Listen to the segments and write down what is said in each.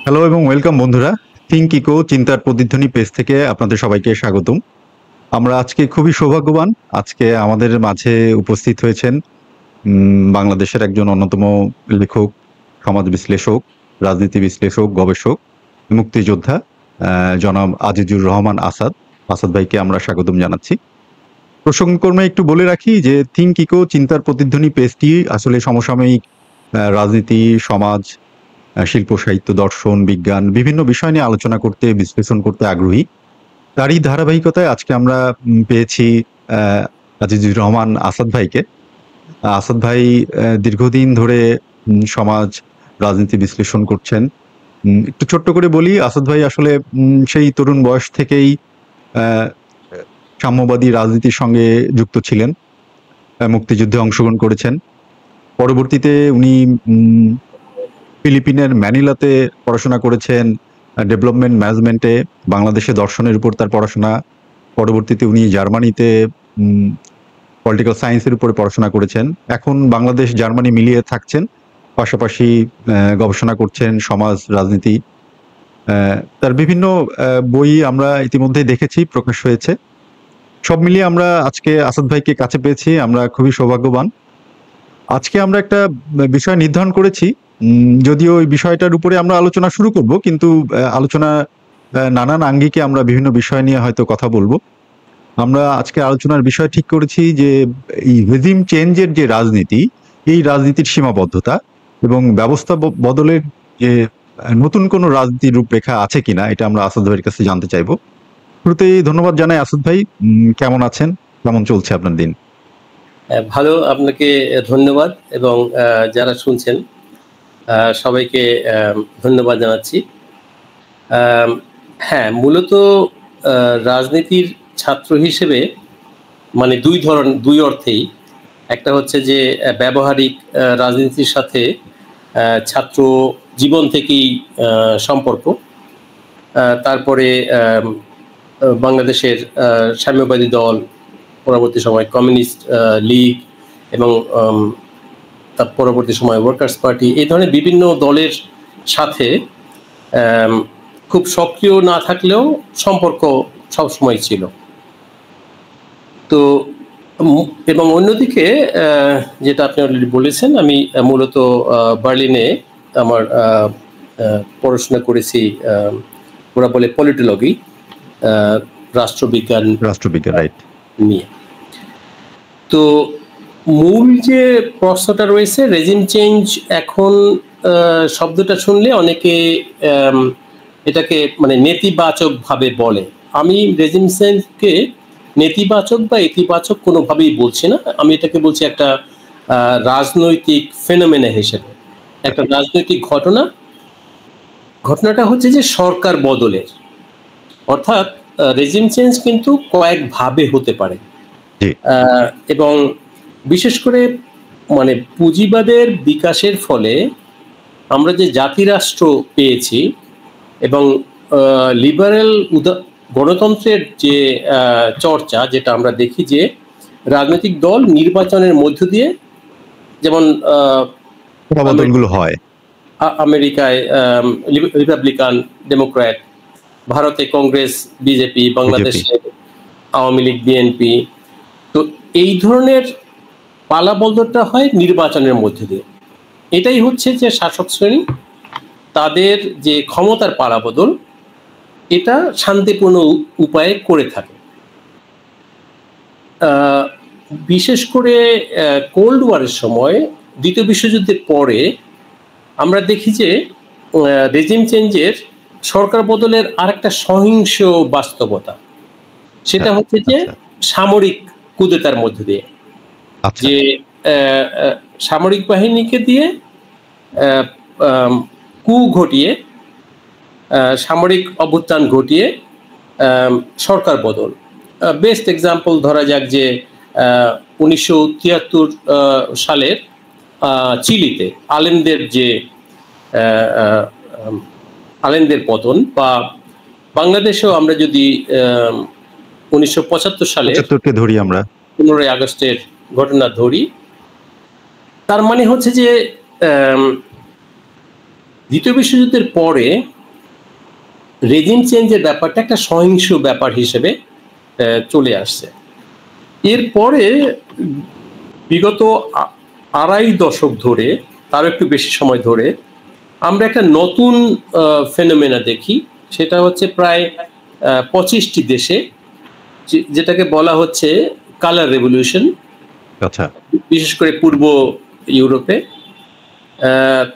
Hello এবং welcome বন্ধুরা। Think eco চিন্তার প্রতিধ্বনি পেজ থেকে আপনাদের সবাইকে স্বাগতম। আমরা আজকে খুবই সৌভাগ্যবান। আজকে আমাদের মাঝে উপস্থিত হয়েছেন বাংলাদেশের একজন অন্যতম লেখক, সমাজ বিশ্লেষক, রাজনীতি বিশ্লেষক, গবেষক, মুক্তিযোদ্ধা জনাব আজিজুর রহমান আসাদ। আসাদ ভাইকে আমরা স্বাগতম জানাচ্ছি। প্রসঙ্গক্রমে একটু বলে রাখি যে থিঙ্ক ইকো চিন্তার প্রতিধ্বনি পেজটি আসলে সমসাময়িক রাজনীতি, সমাজ, শিল্প, সাহিত্য, দর্শন, বিজ্ঞান বিভিন্ন বিষয় নিয়ে আলোচনা করতে, বিশ্লেষণ করতে আগ্রহী। তারই ধারাবাহিকতায় আজকে আমরা পেয়েছি আজিজুর রহমান আসাদ ভাইকে। আসাদ ভাই দীর্ঘদিন ধরে সমাজ, রাজনীতি বিশ্লেষণ করছেন। একটু ছোট্ট করে বলি, আসাদ ভাই আসলে সেই তরুণ বয়স থেকেই সাম্যবাদী রাজনীতির সঙ্গে যুক্ত ছিলেন, মুক্তিযুদ্ধে অংশগ্রহণ করেছেন। পরবর্তীতে উনি ফিলিপিনের ম্যানিলাতে পড়াশোনা করেছেন, ডেভেলপমেন্ট ম্যানেজমেন্টে, বাংলাদেশে দর্শনের উপর তার পড়াশোনা। পরবর্তীতে উনি জার্মানিতে পলিটিক্যাল সায়েন্সের উপরে পড়াশোনা করেছেন। এখন বাংলাদেশ জার্মানি মিলিয়ে থাকছেন, পাশাপাশি গবেষণা করছেন সমাজ, রাজনীতি। তার বিভিন্ন বই আমরা ইতিমধ্যে দেখেছি, প্রকাশ হয়েছে। সব মিলিয়ে আমরা আজকে আসাদ ভাইকে কাছে পেয়েছি, আমরা খুবই সৌভাগ্যবান। আজকে আমরা একটা বিষয় নির্ধারণ করেছি, যদিও ওই বিষয়টার উপরে আমরা আলোচনা শুরু করব, কিন্তু আলোচনা নানান আঙ্গিকে আমরা বিভিন্ন বিষয় নিয়ে হয়তো কথা বলবো। আমরা আজকে আলোচনার বিষয় ঠিক করেছি যে এই রেজিম চেঞ্জের যে রাজনীতি, এই রাজনীতির সীমাবদ্ধতা এবং ব্যবস্থা বদলের যে নতুন কোনো রাজনীতির রূপরেখা আছে কিনা, এটা আমরা আসাদ ভাইয়ের কাছে জানতে চাইবো। শুরুতেই ধন্যবাদ জানাই আসাদ ভাই। কেমন আছেন, কেমন চলছে আপনার দিন? ভালো, আপনাকে ধন্যবাদ এবং যারা শুনছেন সবাইকে ধন্যবাদ জানাচ্ছি। হ্যাঁ, মূলত রাজনীতির ছাত্র হিসেবে মানে দুই অর্থেই। একটা হচ্ছে যে ব্যবহারিক রাজনীতির সাথে ছাত্র জীবন থেকেই সম্পর্ক। তারপরে বাংলাদেশের সাম্যবাদী দল, পরবর্তী সময় কমিউনিস্ট লীগ এবং তার পরবর্তী সময় ওয়ার্কার্স পার্টি, এই ধরনের বিভিন্ন দলের সাথে খুব সক্রিয় না থাকলেও সম্পর্ক সবসময় ছিল। তো এবং অন্যদিকে যেটা আপনি অলরেডি বলেছেন, আমি মূলত বার্লিনে আমার পড়াশোনা করেছি, ওরা বলে পলিটোলজি, রাষ্ট্রবিজ্ঞান রাইট নিয়ে। তো মূল যে প্রশ্নটা রয়েছে, রেজিম চেঞ্জ, এখন শব্দটা শুনলে অনেকে এটাকে মানে নেতিবাচক ভাবে বলে। আমি রেজিম চেঞ্জকে নেতিবাচক বা ইতিবাচক কোনোভাবেই বলছি না, আমি এটাকে বলছি একটা রাজনৈতিক ফেনোমেনা হিসেবে, একটা রাজনৈতিক ঘটনাটা হচ্ছে যে সরকার বদলের, অর্থাৎ রেজিম চেঞ্জ কিন্তু কয়েকভাবে হতে পারে। এবং বিশেষ করে মানে পুঁজিবাদের বিকাশের ফলে আমরা যে জাতিরাষ্ট্র পেয়েছি এবং লিবারেল গণতন্ত্রের যে চর্চা, যেটা আমরা দেখি যে রাজনৈতিক দল নির্বাচনের মধ্য দিয়ে, যেমন হয় আমেরিকায় রিপাবলিকান, ডেমোক্র্যাট, ভারতে কংগ্রেস, বিজেপি, বাংলাদেশে আওয়ামী লীগ, বিএনপি। তো এই ধরনের পালাবদলটা হয় নির্বাচনের মধ্যে দিয়ে। এটাই হচ্ছে যে শাসক শ্রেণী তাদের যে ক্ষমতার পালাবদল, এটা শান্তিপূর্ণ উপায়ে করে থাকে। বিশেষ করে কোল্ড ওয়ারের সময়, দ্বিতীয় বিশ্বযুদ্ধের পরে আমরা দেখি যে রেজিম চেঞ্জের, সরকার বদলের আরেকটা সহিংস বাস্তবতা, সেটা হচ্ছে যে সামরিক কুদেতার মধ্যে দিয়ে, যে সামরিক বাহিনীকে দিয়ে কু ঘটিয়ে, সামরিক অভ্যুত্থান ঘটিয়ে সরকার বদল। বেস্ট এক্সাম্পল ধরা যাক যে 1973 সালের চিলিতে আলেনদের পতন, বা বাংলাদেশেও আমরা যদি 1975 সালে ধরি, আমরা 15ই আগস্টের ঘটনা ধরি, তার মানে হচ্ছে যে দ্বিতীয় বিশ্বযুদ্ধের পরে রেজিম চেঞ্জের ব্যাপারটা একটা সহিংস ব্যাপার হিসেবে চলে আসছে। এরপরে বিগত আড়াই দশক ধরে, তারও একটু বেশি সময় ধরে, আমরা একটা নতুন ফেনোমেনা দেখি, সেটা হচ্ছে প্রায় 25টি দেশে, যেটাকে বলা হচ্ছে কালার রেভলিউশন। আচ্ছা, বিশেষ করে পূর্ব ইউরোপে,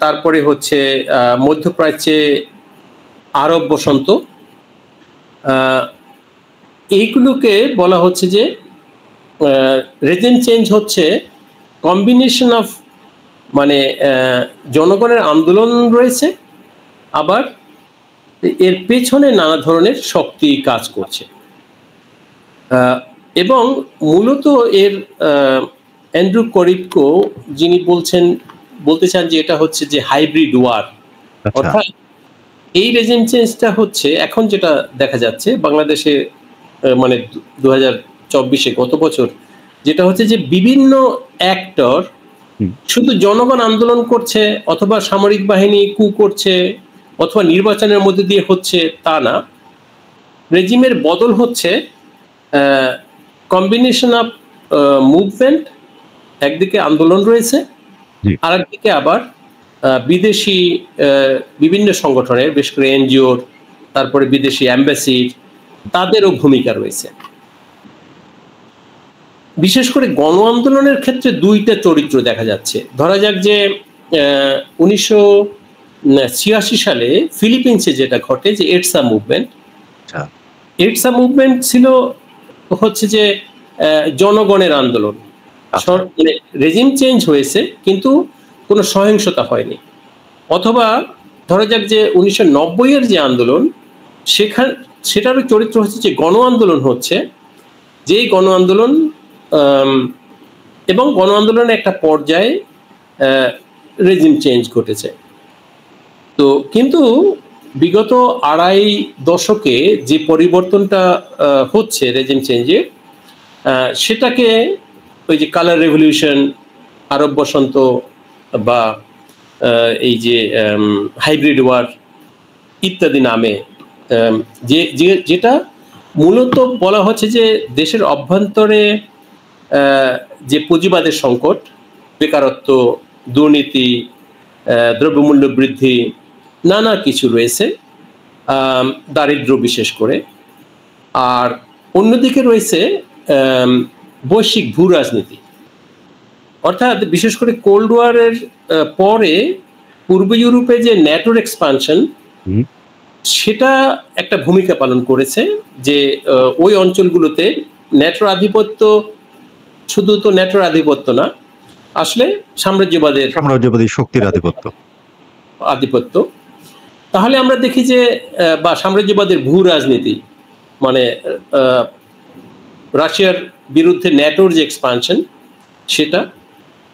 তারপরে হচ্ছে মধ্যপ্রাচ্যে আরব বসন্ত। এইগুলোকে বলা হচ্ছে যে রেজিম চেঞ্জ হচ্ছে কম্বিনেশন অফ, মানে জনগণের আন্দোলন রয়েছে, আবার এর পেছনে নানা ধরনের শক্তি কাজ করছে, এবং মূলত এর অ্যান্ড্রু করিপকো যিনি বলতে চান যে এটা হচ্ছে যে হাইব্রিড ওয়ার। অর্থাৎ এই রেজিম চেঞ্জটা হচ্ছে এখন যেটা দেখা যাচ্ছে বাংলাদেশে, মানে 2024-এ গত বছর যেটা হচ্ছে যে বিভিন্ন অ্যাক্টর শুধু জনগণ আন্দোলন করছে অথবা সামরিক বাহিনী কু করছে অথবা নির্বাচনের মধ্যে দিয়ে হচ্ছে তা না, রেজিমের বদল হচ্ছে কম্বিনেশন অফ মুভমেন্ট, একদিকে আন্দোলন রয়েছে, আরেকদিকে আবার বিদেশি বিভিন্ন সংগঠনের, বিশেষ করে এনজিওর, তারপরে বিদেশি অ্যাম্বাসির, তাদেরও ভূমিকা রয়েছে। বিশেষ করে গণ আন্দোলনের ক্ষেত্রে দুইটা চরিত্র দেখা যাচ্ছে। ধরা যাক যে 1986 সালে ফিলিপিন্সে যেটা ঘটে, যে এডসা মুভমেন্ট। এডসা মুভমেন্ট ছিল হচ্ছে যে জনগণের আন্দোলন, মানে রেজিম চেঞ্জ হয়েছে কিন্তু কোনো সহিংসতা হয়নি। অথবা ধরা যাক যে 1990-এর যে আন্দোলন, সেটারও চরিত্র হচ্ছে যে গণ আন্দোলন হচ্ছে, যেই গণ আন্দোলন এবং গণ আন্দোলনের একটা পর্যায়ে রেজিম চেঞ্জ ঘটেছে। তো কিন্তু বিগত আড়াই দশকে যে পরিবর্তনটা হচ্ছে রেজিম চেঞ্জে, সেটাকে ওই যে কালার রেভলিউশন, আরব বসন্ত, বা এই যে হাইব্রিড ওয়ার ইত্যাদি নামে যেটা মূলত বলা হচ্ছে যে দেশের অভ্যন্তরে যে পুঁজিবাদের সংকট, বেকারত্ব, দুর্নীতি, দ্রব্যমূল্য বৃদ্ধি, নানা কিছু রয়েছে, দারিদ্র বিশেষ করে। আর অন্যদিকে রয়েছে বৈশ্বিক ভূ রাজনীতি, অর্থাৎ বিশেষ করে কোল্ড ওয়ারের পরে পূর্ব ইউরোপে যে ন্যাটোর এক্সপানশন, সেটা একটা ভূমিকা পালন করেছে, যে ওই অঞ্চলগুলোতে ন্যাটোর আধিপত্য, শুধু তো ন্যাটোর আধিপত্য না, আসলে সাম্রাজ্যবাদী শক্তির আধিপত্য। তাহলে আমরা দেখি যে, বা সাম্রাজ্যবাদের ভূ রাজনীতি, মানে রাশিয়ার বিরুদ্ধে ন্যাটোর যে এক্সপানশন, সেটা,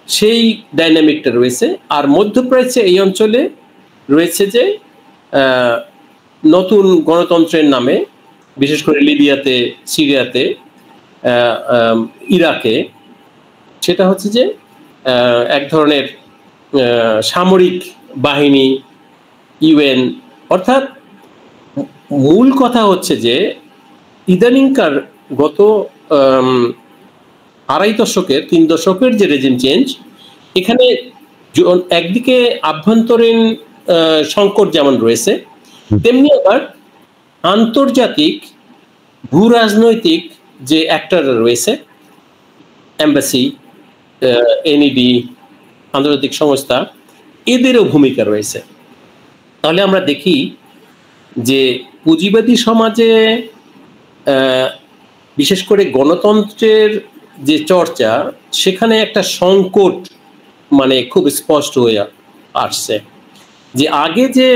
সেই ডাইনামিকটা রয়েছে। আর মধ্যপ্রাচ্যে এই অঞ্চলে রয়েছে যে নতুন গণতন্ত্রের নামে, বিশেষ করে লিবিয়াতে, সিরিয়াতে, ইরাকে, সেটা হচ্ছে যে এক ধরনের সামরিক বাহিনী, ইউএন। অর্থাৎ মূল কথা হচ্ছে যে ইদানিংকার গত আড়াই দশকের, 3 দশকের যে রেজিম চেঞ্জ, এখানে একদিকে আভ্যন্তরীণ সংকট যেমন রয়েছে, তেমনি আবার আন্তর্জাতিক ভূ রাজনৈতিক যে অ্যাক্টররা রয়েছে, এম্বাসি, এনইডি, আন্তর্জাতিক সংস্থা, এদেরও ভূমিকা রয়েছে। তাহলে আমরা দেখি যে পুঁজিবাদী সমাজে বিশেষ করে গণতন্ত্রের যে চর্চা, সেখানে একটা সংকট মানে খুব স্পষ্ট হয়ে আসছে। যে আগে যে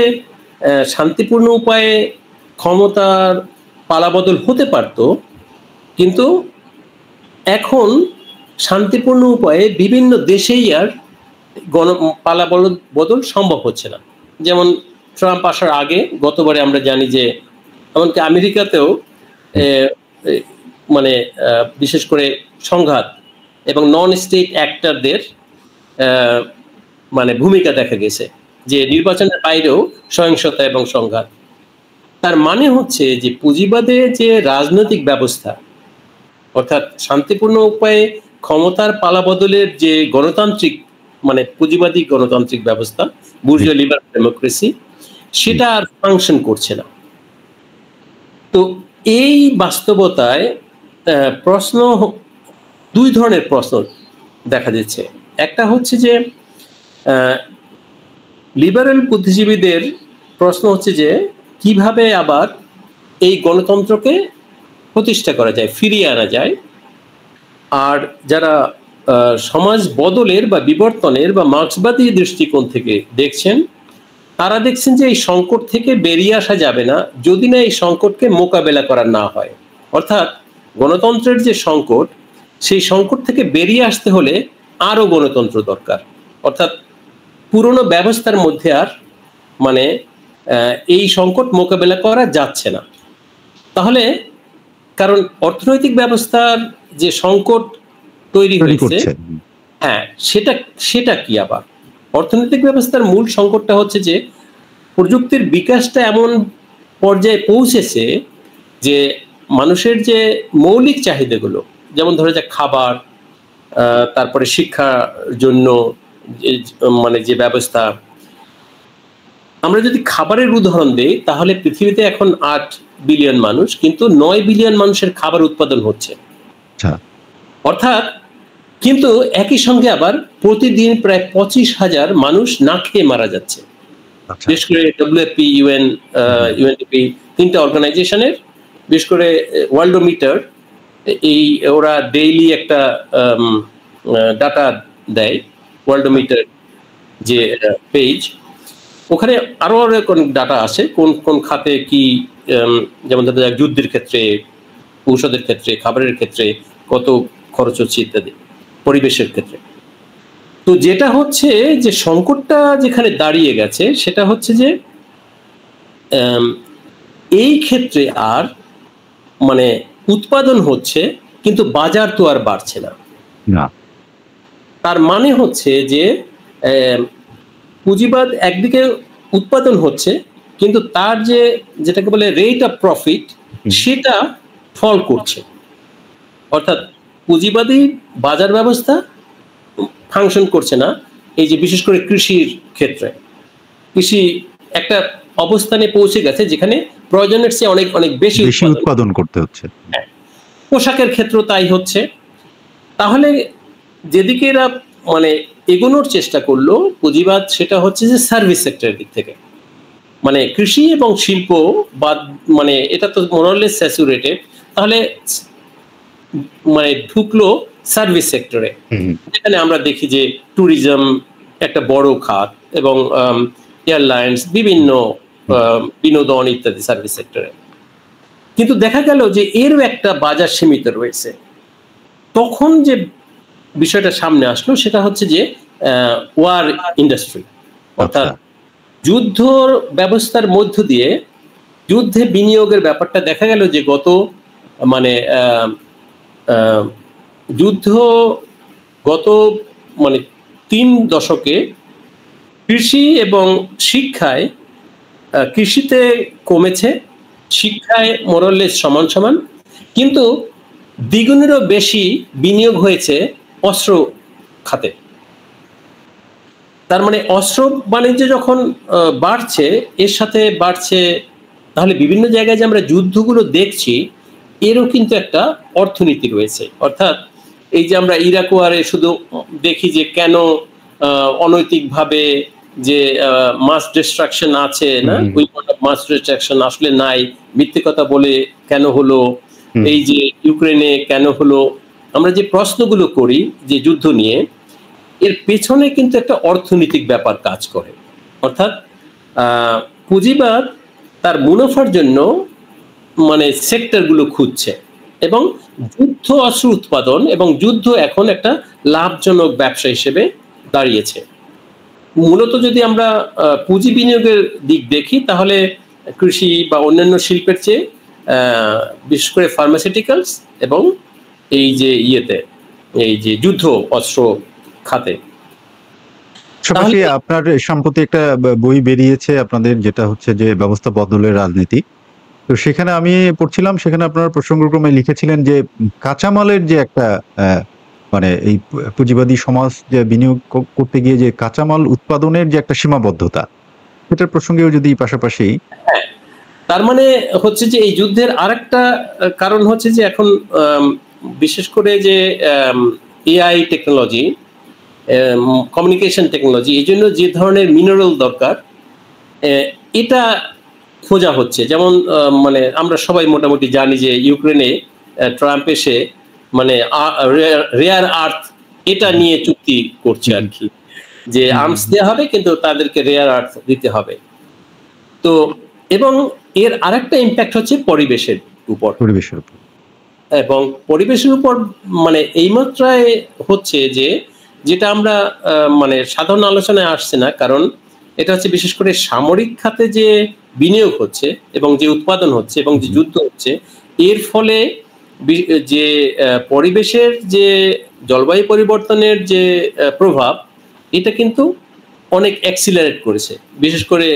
শান্তিপূর্ণ উপায়ে ক্ষমতার পালাবদল হতে পারত, কিন্তু এখন শান্তিপূর্ণ উপায়ে বিভিন্ন দেশেই আর পালাবদল সম্ভব হচ্ছে না। যেমন ট্রাম্প আসার আগে, গতবারে আমরা জানি যে এমনকি আমেরিকাতেও মানে বিশেষ করে সংঘাত এবং নন স্টেট অ্যাক্টরদের মানে ভূমিকা দেখা গেছে। যে নির্বাচনের বাইরেও সহিংসতা এবং সংঘাত। তার মানে হচ্ছে যে পুঁজিবাদে যে রাজনৈতিক ব্যবস্থা, অর্থাৎ শান্তিপূর্ণ উপায়ে ক্ষমতার পালাবদলের যে গণতান্ত্রিক মানে পুঁজিবাদী গণতান্ত্রিক ব্যবস্থা, বুর্জোয়া লিবারাল ডেমোক্রেসি, সেটা আর ফাংশন করছে না। তো এই বাস্তবতায় প্রশ্ন, দুই ধরনের প্রশ্ন দেখা যাচ্ছে। একটা হচ্ছে যে লিবারেল বুদ্ধিজীবীদের প্রশ্ন হচ্ছে যে কিভাবে আবার এই গণতন্ত্রকে প্রতিষ্ঠা করা যায়, ফিরিয়ে আনা যায়। আর যারা সমাজ বদলের বা বিবর্তনের বা মার্ক্সবাদী দৃষ্টিকোণ থেকে দেখছেন, তারা দেখছেন যে এই সংকট থেকে বেরিয়ে আসা যাবে না যদি না এই সংকটকে মোকাবেলা করা না হয়। অর্থাৎ গণতন্ত্রের যে সংকট, সেই সংকট থেকে বেরিয়ে আসতে হলে আরো গণতন্ত্র দরকার। অর্থাৎ পুরনো ব্যবস্থার মধ্যে আর মানে এই সংকট মোকাবেলা করা যাচ্ছে না। তাহলে কারণ অর্থনৈতিক ব্যবস্থার যে সংকট তৈরি হয়েছে, হ্যাঁ, সেটা কি আবার অর্থনৈতিক ব্যবস্থার মূল সংকটটা হচ্ছে যে প্রযুক্তির বিকাশটা এমন পর্যায়ে পৌঁছেছে যে মানুষের যে মৌলিক চাহিদাগুলো, যেমন ধরে যাক খাবার, তারপরে শিক্ষার জন্য মানে যে ব্যবস্থা, আমরা যদি খাবারের উদাহরণ দিই তাহলে পৃথিবীতে এখন 8 বিলিয়ন মানুষ, কিন্তু 9 বিলিয়ন মানুষের খাবার উৎপাদন হচ্ছে। অর্থাৎ কিন্তু একই সঙ্গে আবার প্রতিদিন প্রায় 25,000 মানুষ না খেয়ে মারা যাচ্ছে। বিশেষ করে WFP, UNDP, 3টা অর্গানাইজেশনের, বিশেষ করে ওয়ার্ল্ডোমিটার, এই ওরা ডেইলি একটা ডাটা দেয়, ওয়ার্ল্ডোমিটার যে পেজ, ওখানে আরো অনেক ডাটা আসে কোন কোন খাতে কি, যেমন যুদ্ধের ক্ষেত্রে, ঔষধের ক্ষেত্রে, খাবারের ক্ষেত্রে কত খরচ হচ্ছে ইত্যাদি, পরিবেশের ক্ষেত্রে। তো যেটা হচ্ছে যে সংকটটা যেখানে দাঁড়িয়ে গেছে সেটা হচ্ছে যে এই ক্ষেত্রে আর মানে উৎপাদন হচ্ছে কিন্তু বাজার তো আর বাড়ছে না। তার মানে হচ্ছে যে পুঁজিবাদ একদিকে উৎপাদন হচ্ছে কিন্তু তার যেটাকে বলে রেট অফ প্রফিট, সেটা ফল করছে। অর্থাৎ পুঁজিবাদী বাজার ব্যবস্থা ফাংশন করছে না। এই যে বিশেষ করে কৃষির ক্ষেত্রে, কৃষি একটা অবস্থানে পৌঁছে গেছে যেখানে প্রয়োজনের চেয়ে অনেক অনেক বেশি উৎপাদন করতে হচ্ছে। পোশাকের ক্ষেত্র তাই হচ্ছে। তাহলে যেদিকে এরা মানে এগোনোর চেষ্টা করলো পুঁজিবাদ, সেটা হচ্ছে যে সার্ভিস সেক্টরের দিক থেকে, মানে কৃষি এবং শিল্প বাদ, মানে এটা তো মোরালেস স্যাচুরেটেড, তাহলে মানে ঢুকলো সার্ভিস সেক্টরে, যেখানে আমরা দেখি যে ট্যুরিজম একটা বড় খাত এবং এয়ারলাইন্স, বিভিন্ন বিনোদন ইত্যাদি সার্ভিস সেক্টরে। কিন্তু দেখা গেল যে এরও একটা বাজার সীমিত রয়েছে। তখন যে বিষয়টা সামনে আসলো সেটা হচ্ছে যে ওয়ার ইন্ডাস্ট্রি, অর্থাৎ যুদ্ধ ব্যবস্থার মধ্য দিয়ে যুদ্ধে বিনিয়োগের ব্যাপারটা দেখা গেল যে গত মানে গত 3 দশকে কৃষি এবং শিক্ষায়, কৃষিতে কমেছে, শিক্ষায় মোরালেস সমান সমান, কিন্তু দ্বিগুণেরও বেশি বিনিয়োগ হয়েছে অস্ত্র খাতে। তার মানে অস্ত্র বাণিজ্য যখন বাড়ছে, এর সাথে বাড়ছে, তাহলে বিভিন্ন জায়গায় যে আমরা যুদ্ধগুলো দেখছি এরও কিন্তু একটা অর্থনীতি রয়েছে। অর্থাৎ এই যে আমরা ইরাক ওয়ারে শুধু দেখি যে কেন অনৈতিকভাবে যে মাস ডিস্ট্রাকশন আছে, না উইপন অফ মাস ডিস্ট্রাকশন আসলে নাই, মিথ্যে কথা বলে কেন হলো, এই যে ইউক্রেনে কেন হলো, আমরা যে প্রশ্নগুলো করি যে যুদ্ধ নিয়ে, এর পেছনে কিন্তু একটা অর্থনৈতিক ব্যাপার কাজ করে। অর্থাৎ পুঁজিবাদ তার মুনাফার জন্য মানে সেক্টরগুলো খুঁজছে এবং যুদ্ধ অস্ত্র উৎপাদন এবং যুদ্ধ এখন একটা লাভজনক ব্যবসা হিসেবে দাঁড়িয়েছে। মূলত যদি আমরা পুঁজি বিনিয়োগের দিক দেখি তাহলে কৃষি বা অন্যান্য শিল্পের চেয়ে বিশেষ করে ফার্মাসিউটিক্যালস এবং এই যে এই যে যুদ্ধ অস্ত্র খাতে। পাশাপাশি আপনার সম্প্রতি একটা বই বেরিয়েছে আপনাদের, যেটা হচ্ছে যে ব্যবস্থা বদলের রাজনীতি। তো সেখানে আমি পড়ছিলাম, সেখানে আপনারা প্রসঙ্গক্রমে লিখেছিলেন যে কাঁচামালের যে একটা মানে এই পুঁজিবাদী সমাজ যে বিনিয়োগ করতে গিয়ে যে কাঁচামাল উৎপাদনের যে একটা সীমাবদ্ধতা, এটার প্রসঙ্গেও যদি পাশাপাশি। তার মানে হচ্ছে যে এই যুদ্ধের আরেকটা কারণ হচ্ছে যে এখন বিশেষ করে যে এআই টেকনোলজি, কমিউনিকেশন টেকনোলজি, এই জন্য যে ধরনের মিনারেল দরকার এটা খোঁজা হচ্ছে। যেমন মানে আমরা সবাই মোটামুটি জানি যে ইউক্রেনে ট্রাম্প এসে মানে রেয়ার আর্থ এটা নিয়ে চুক্তি করছে আর কি, যে আর্মস দেওয়া হবে কিন্তু তাদেরকে রেয়ার আর্থ দিতে হবে। তো এবং এর আরেকটা ইম্প্যাক্ট হচ্ছে পরিবেশের উপর, এবং পরিবেশের উপর মানে এই মাত্রায় হচ্ছে যে যেটা আমরা মানে সাধারণ আলোচনায় আসছে না, কারণ এটা হচ্ছে বিশেষ করে সামরিক খাতে যে বিনিয়োগ হচ্ছে এবং যে উৎপাদন হচ্ছে এবং যে যুদ্ধ হচ্ছে, এর ফলে যে পরিবেশের যে জলবায়ু পরিবর্তনের যে প্রভাব, এটা কিন্তু অনেক অ্যাক্সিলারেট করেছে, বিশেষ করে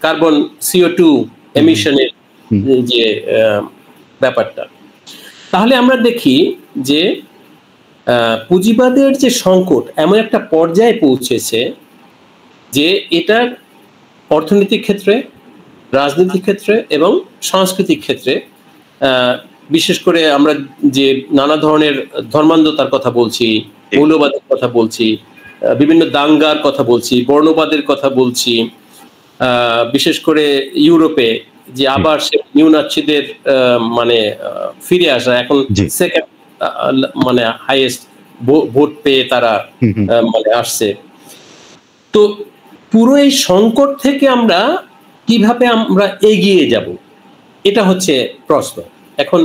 কার্বন CO2 এমিশনের যে ব্যাপারটা। তাহলে আমরা দেখি যে পুঁজিবাদের যে সংকট এমন একটা পর্যায়ে পৌঁছেছে যে এটার অর্থনৈতিক ক্ষেত্রে, রাজনৈতিক ক্ষেত্রে এবং সাংস্কৃতিক ক্ষেত্রে, বিশেষ করে আমরা যে নানা ধরনের ধর্মান্ধতার কথা বলছি, মৌলবাদের কথা বলছি, বিভিন্ন দাঙ্গার কথা বলছি, বর্ণবাদের কথা বলছি, বিশেষ করে ইউরোপে যে আবার সে নিউনাচিদের মানে ফিরে আসা, এখন সেকেন্ড মানে হাইয়েস্ট ভোট পেয়ে তারা মানে আসছে। তো পুরো এই সংকট থেকে আমরা কিভাবে আমরা এগিয়ে যাব, এটা হচ্ছে প্রশ্ন। এখন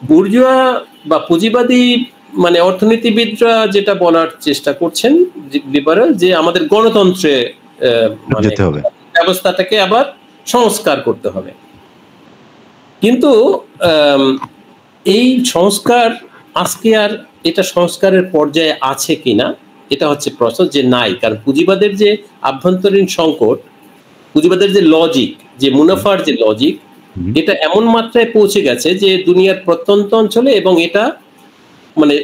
বুর্জোয়া বা পুঁজিবাদী মানে অর্থনীতিবিদরা যেটা বলার চেষ্টা করছেন লিবারাল, যে আমাদের গণতন্ত্রে মানে ব্যবস্থাটাকে আবার সংস্কার করতে হবে। কিন্তু এই সংস্কার আজকে আর এটা সংস্কারের পর্যায়ে আছে কিনা, এটা হচ্ছে প্রশ্ন, যে নাই। কারণ পুঁজিবাদের যে আভ্যন্তরীণ সংকট, পুঁজিবাদের যে লজিক, যে মুনাফার যে লজিক, এটা এমন মাত্রায় পৌঁছে গেছে যে দুনিয়ার প্রত্যন্ত অঞ্চলে, এবং এটা মানে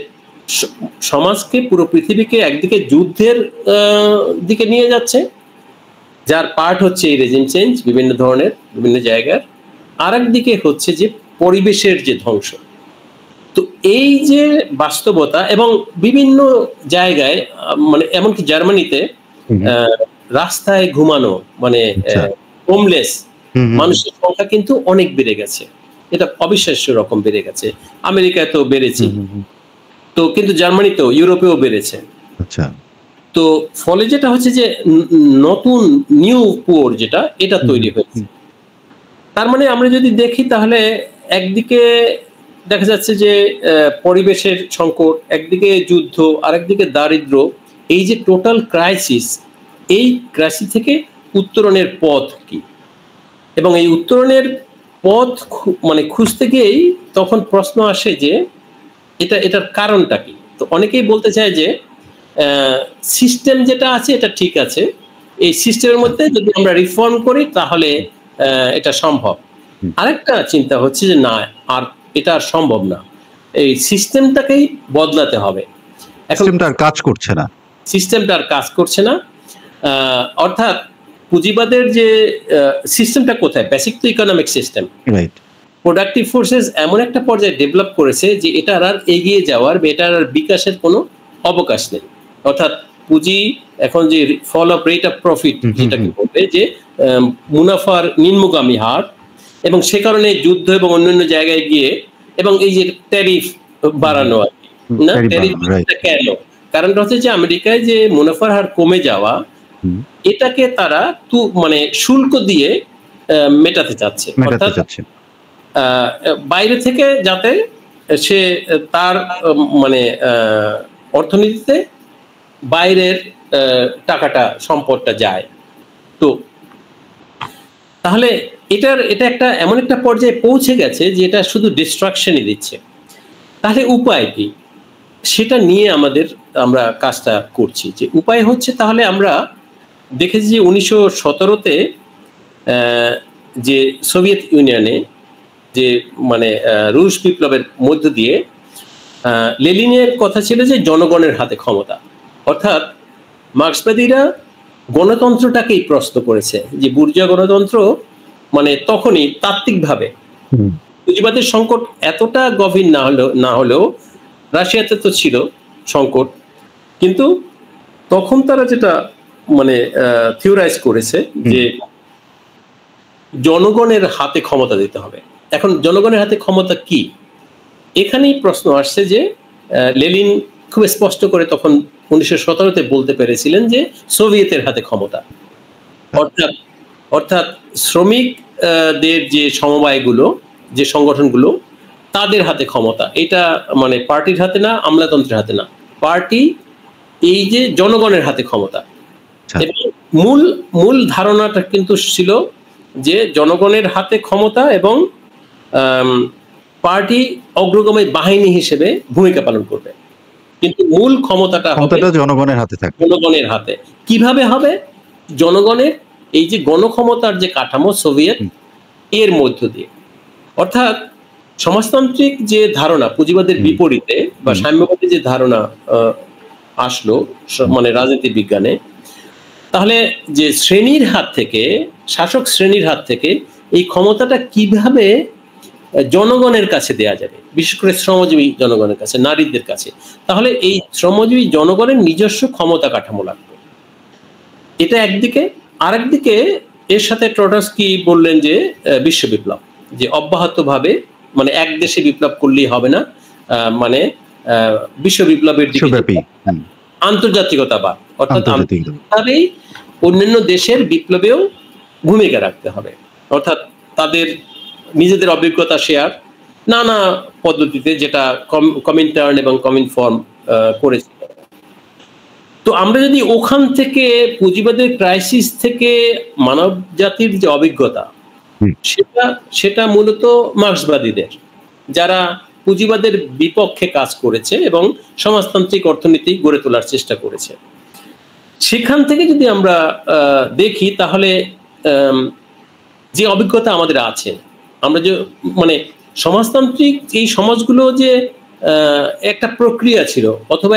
সমাজকে, পুরো পৃথিবীকে একদিকে যুদ্ধের দিকে নিয়ে যাচ্ছে, যার পার্ট হচ্ছে এই রেজিম চেঞ্জ বিভিন্ন ধরনের বিভিন্ন জায়গার, আর একদিকে হচ্ছে যে পরিবেশের যে ধ্বংস। তো এই যে বাস্তবতা, এবং বিভিন্ন জায়গায় মানে এমনকি জার্মানিতে রাস্তায় ঘুমানো মানে হোমলেস মানুষের সংখ্যা কিন্তু অনেক বেড়ে গেছে, এটা অবিশ্বাস্য রকম বেড়ে গেছে। আমেরিকায় তো বেড়েছে, তো কিন্তু জার্মানিতেও, ইউরোপেও বেড়েছে। আচ্ছা। তো ফলে যেটা হচ্ছে যে নতুন নিউ পুয়ার যেটা, এটা তৈরি হয়েছে। তার মানে আমরা যদি দেখি তাহলে একদিকে দেখা যাচ্ছে যে পরিবেশের সংকট, একদিকে যুদ্ধ, আরেকদিকে দারিদ্র, এই যে টোটাল ক্রাইসিস, এই ক্রাইসিস থেকে উত্তরণের পথ কি, এবং এই উত্তরণের পথ মানে খুঁজতে গিয়েই তখন প্রশ্ন আসে যে এটার কারণটা কি। তো অনেকেই বলতে চায় যে সিস্টেম যেটা আছে এটা ঠিক আছে, এই সিস্টেমের মধ্যে যদি আমরা রিফর্ম করি তাহলে এটা সম্ভব। আরেকটা চিন্তা হচ্ছে যে না, আর এটা আর সম্ভব না, এই সিস্টেমটাকেই বদলাতে হবে। সিস্টেমটা আর কাজ করছে না, সিস্টেমটা আর কাজ করছে না। অর্থাৎ পুঁজিবাদের যে সিস্টেমটা কোথায়, বেসিক তো economic system, right. Productive forces এমন একটা পর্যায়ে ডেভেলপ করেছে যে এটার আর এগিয়ে যাওয়ার বা এটার আর বিকাশের কোনো অবকাশ নেই। অর্থাৎ পুঁজি এখন যে fall of rate of profit যেটাকে বলবে, যে মুনাফার নিম্নগামী হার, এবং সে কারণে যুদ্ধ এবং অন্যান্য জায়গায় গিয়ে, এবং এই যে ট্যারিফ বাড়ানো আর কি, না ট্যারিফ কেন, কারণটা হচ্ছে যে আমেরিকায় যে মুনাফার হার কমে যাওয়া, এটাকে তারা মানে শুল্ক দিয়ে মেটাতে চাচ্ছে। অর্থাৎ বাইরে থেকে যাতে সে তার মানে অর্থনীতিতে বাইরের টাকাটা, সম্পদটা যায়। তো তাহলে এটা একটা এমন একটা পর্যায়ে পৌঁছে গেছে যে এটা শুধু ডিস্ট্রাকশনই দিচ্ছে। তাহলে উপায় কি? সেটা নিয়ে আমরা কাজটা করছি। যে উপায় হচ্ছে, তাহলে আমরা দেখেছি যে 1917-তে যে সোভিয়েত ইউনিয়নে যে মানে রুশ বিপ্লবের মধ্য দিয়ে লেনিনের কথা ছিল যে জনগণের হাতে ক্ষমতা, অর্থাৎ মার্ক্সবাদীরা গণতন্ত্রটাকেই প্রশ্ন করেছে, যে বুর্জোয়া গণতন্ত্র মানে তখনই তাত্ত্বিকভাবে পুঁজিবাদের সংকট এতটা গভীর না হলেও রাশিয়াতে তো ছিল সংকট, কিন্তু তখন তারা যেটা মানে থিওরাইজ করেছে যে জনগণের হাতে ক্ষমতা দিতে হবে। এখন জনগণের হাতে ক্ষমতা কি, এখানেই প্রশ্ন আসছে যে লেনিন খুব স্পষ্ট করে তখন 1917-তে বলতে পেরেছিলেন যে সোভিয়েতের হাতে ক্ষমতা, অর্থাৎ শ্রমিকদের যে সমবায়গুলো, যে সংগঠনগুলো, তাদের হাতে ক্ষমতা। এটা মানে পার্টির হাতে না, আমলাতন্ত্রের হাতে না, পার্টি এই যে জনগণের হাতে ক্ষমতা। এবং মূল ধারণাটা কিন্তু ছিল যে জনগণের হাতে ক্ষমতা এবং পার্টি অগ্রগামী বাহিনী হিসেবে ভূমিকা পালন করবে, কিন্তু মূল ক্ষমতাটা হবে জনগণের হাতে থাকবে। জনগণের হাতে কিভাবে হবে? জনগণের এই যে গণক্ষমতার যে কাঠামো সোভিয়েত, এর মধ্য দিয়ে। অর্থাৎ সমাজতান্ত্রিক যে ধারণা পুঁজিবাদের বিপরীতে বা সাম্যবাদী যে ধারণা আসলো মানে রাজনীতি বিজ্ঞানে, তাহলে যে শ্রেণীর হাত থেকে, শাসক শ্রেণীর হাত থেকে এই ক্ষমতাটা কিভাবে জনগণের কাছে দেয়া যাবে, বিশেষ করে শ্রমজীবী জনগণের কাছে, নারীদের কাছে, তাহলে এই শ্রমজীবী জনগণের নিজস্ব ক্ষমতা কাঠামো লাগবে। এটা একদিকে। আরেকদিকে এর সাথে ট্রটস্কি বললেন যে বিশ্ব বিপ্লব, যে অব্যাহতভাবে মানে এক দেশে বিপ্লব করলেই হবে না, মানে বিশ্ব বিপ্লবের দিকে আন্তর্জাতিকতাবাদ, অর্থাৎ আন্তর্জাতিকভাবেই অন্যান্য দেশের বিপ্লবেও ভূমিকা রাখতে হবে, অর্থাৎ তাদের নিজেদের অভিজ্ঞতা শেয়ার নানা পদ্ধতিতে, যেটা কমিনটার্ন এবং কমিনফর্ম করেছে। তো আমরা যদি ওখান থেকে পুঁজিবাদের ক্রাইসিস থেকে মানব জাতির যে অভিজ্ঞতা, সেটা মূলত মার্ক্সবাদীদের, যারা পুঁজিবাদের বিপক্ষে কাজ করেছে এবং সমাজতান্ত্রিক অর্থনীতি গড়ে তোলার চেষ্টা করেছে, সেখান থেকে যদি আমরা দেখি, তাহলে যে অভিজ্ঞতা আমাদের আছে, আমরা যে মানে সমাজতান্ত্রিক এই সমাজগুলো যে একটা প্রক্রিয়া ছিল, অথবা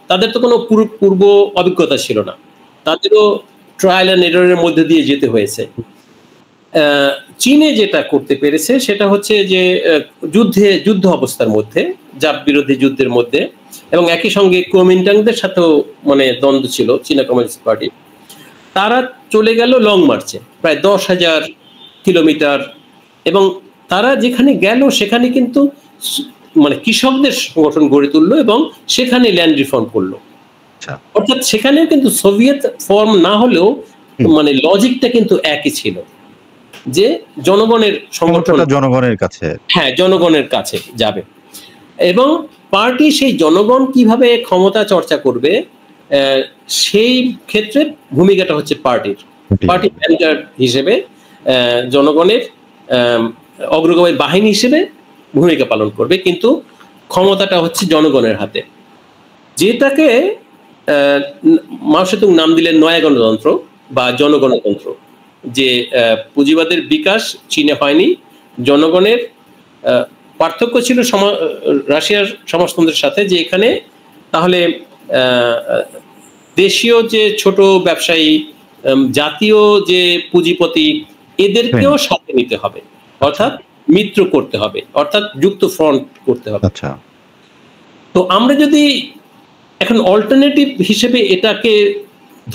তাদের তো কোনো পূর্ব অভিজ্ঞতা ছিল না, তাদেরও ট্রায়াল অ্যান্ড এররের মধ্যে দিয়ে যেতে হয়েছে। চীনে যেটা করতে পেরেছে সেটা হচ্ছে যে যুদ্ধ অবস্থার মধ্যে, জাপ বিরোধী যুদ্ধের মধ্যে, এবং একই সঙ্গে কুওমিন্টাংদের সাথেও মানে দ্বন্দ্ব ছিল চীনা কমিউনিস্ট পার্টি, তারা চলে গেল লং মার্চে প্রায় 10,000 কিলোমিটার, এবং তারা যেখানে গেল সেখানে কিন্তু মানে কৃষকদের সংগঠন গড়ে তুললো এবং সেখানে ল্যান্ড রিফর্ম করলো। অর্থাৎ সেখানেও কিন্তু সোভিয়েত ফর্ম না হলেও মানে লজিকটা কিন্তু একই ছিল, যে জনগণের সংগঠন জনগণের কাছে, হ্যাঁ, জনগণের কাছে যাবে, এবং পার্টি সেই জনগণ কিভাবে ক্ষমতা চর্চা করবে সেই ক্ষেত্রে ভূমিকাটা হচ্ছে পার্টি ম্যানেজার হিসেবে, জনগণের অগ্রগামী বাহিনী হিসেবে ভূমিকা পালন করবে, কিন্তু ক্ষমতাটা হচ্ছে জনগণের হাতে, যেটাকে মাও সেতুং নাম দিলেন নয়া গণতন্ত্র বা জনগণতন্ত্র। যে পুঁজিবাদের বিকাশ চীনে হয়নি, জনগণের পার্থক্য ছিল রাশিয়ার সমাজতন্ত্রের সাথে, যে এখানে তাহলে দেশীয় যে ছোট ব্যবসায়ী, জাতীয় যে পুঁজিপতি, এদেরকেও সাথে নিতে হবে, অর্থাৎ মিত্র করতে হবে, অর্থাৎ যুক্ত ফ্রন্ট করতে হবে। তো আমরা যদি এখন অল্টারনেটিভ হিসেবে এটাকে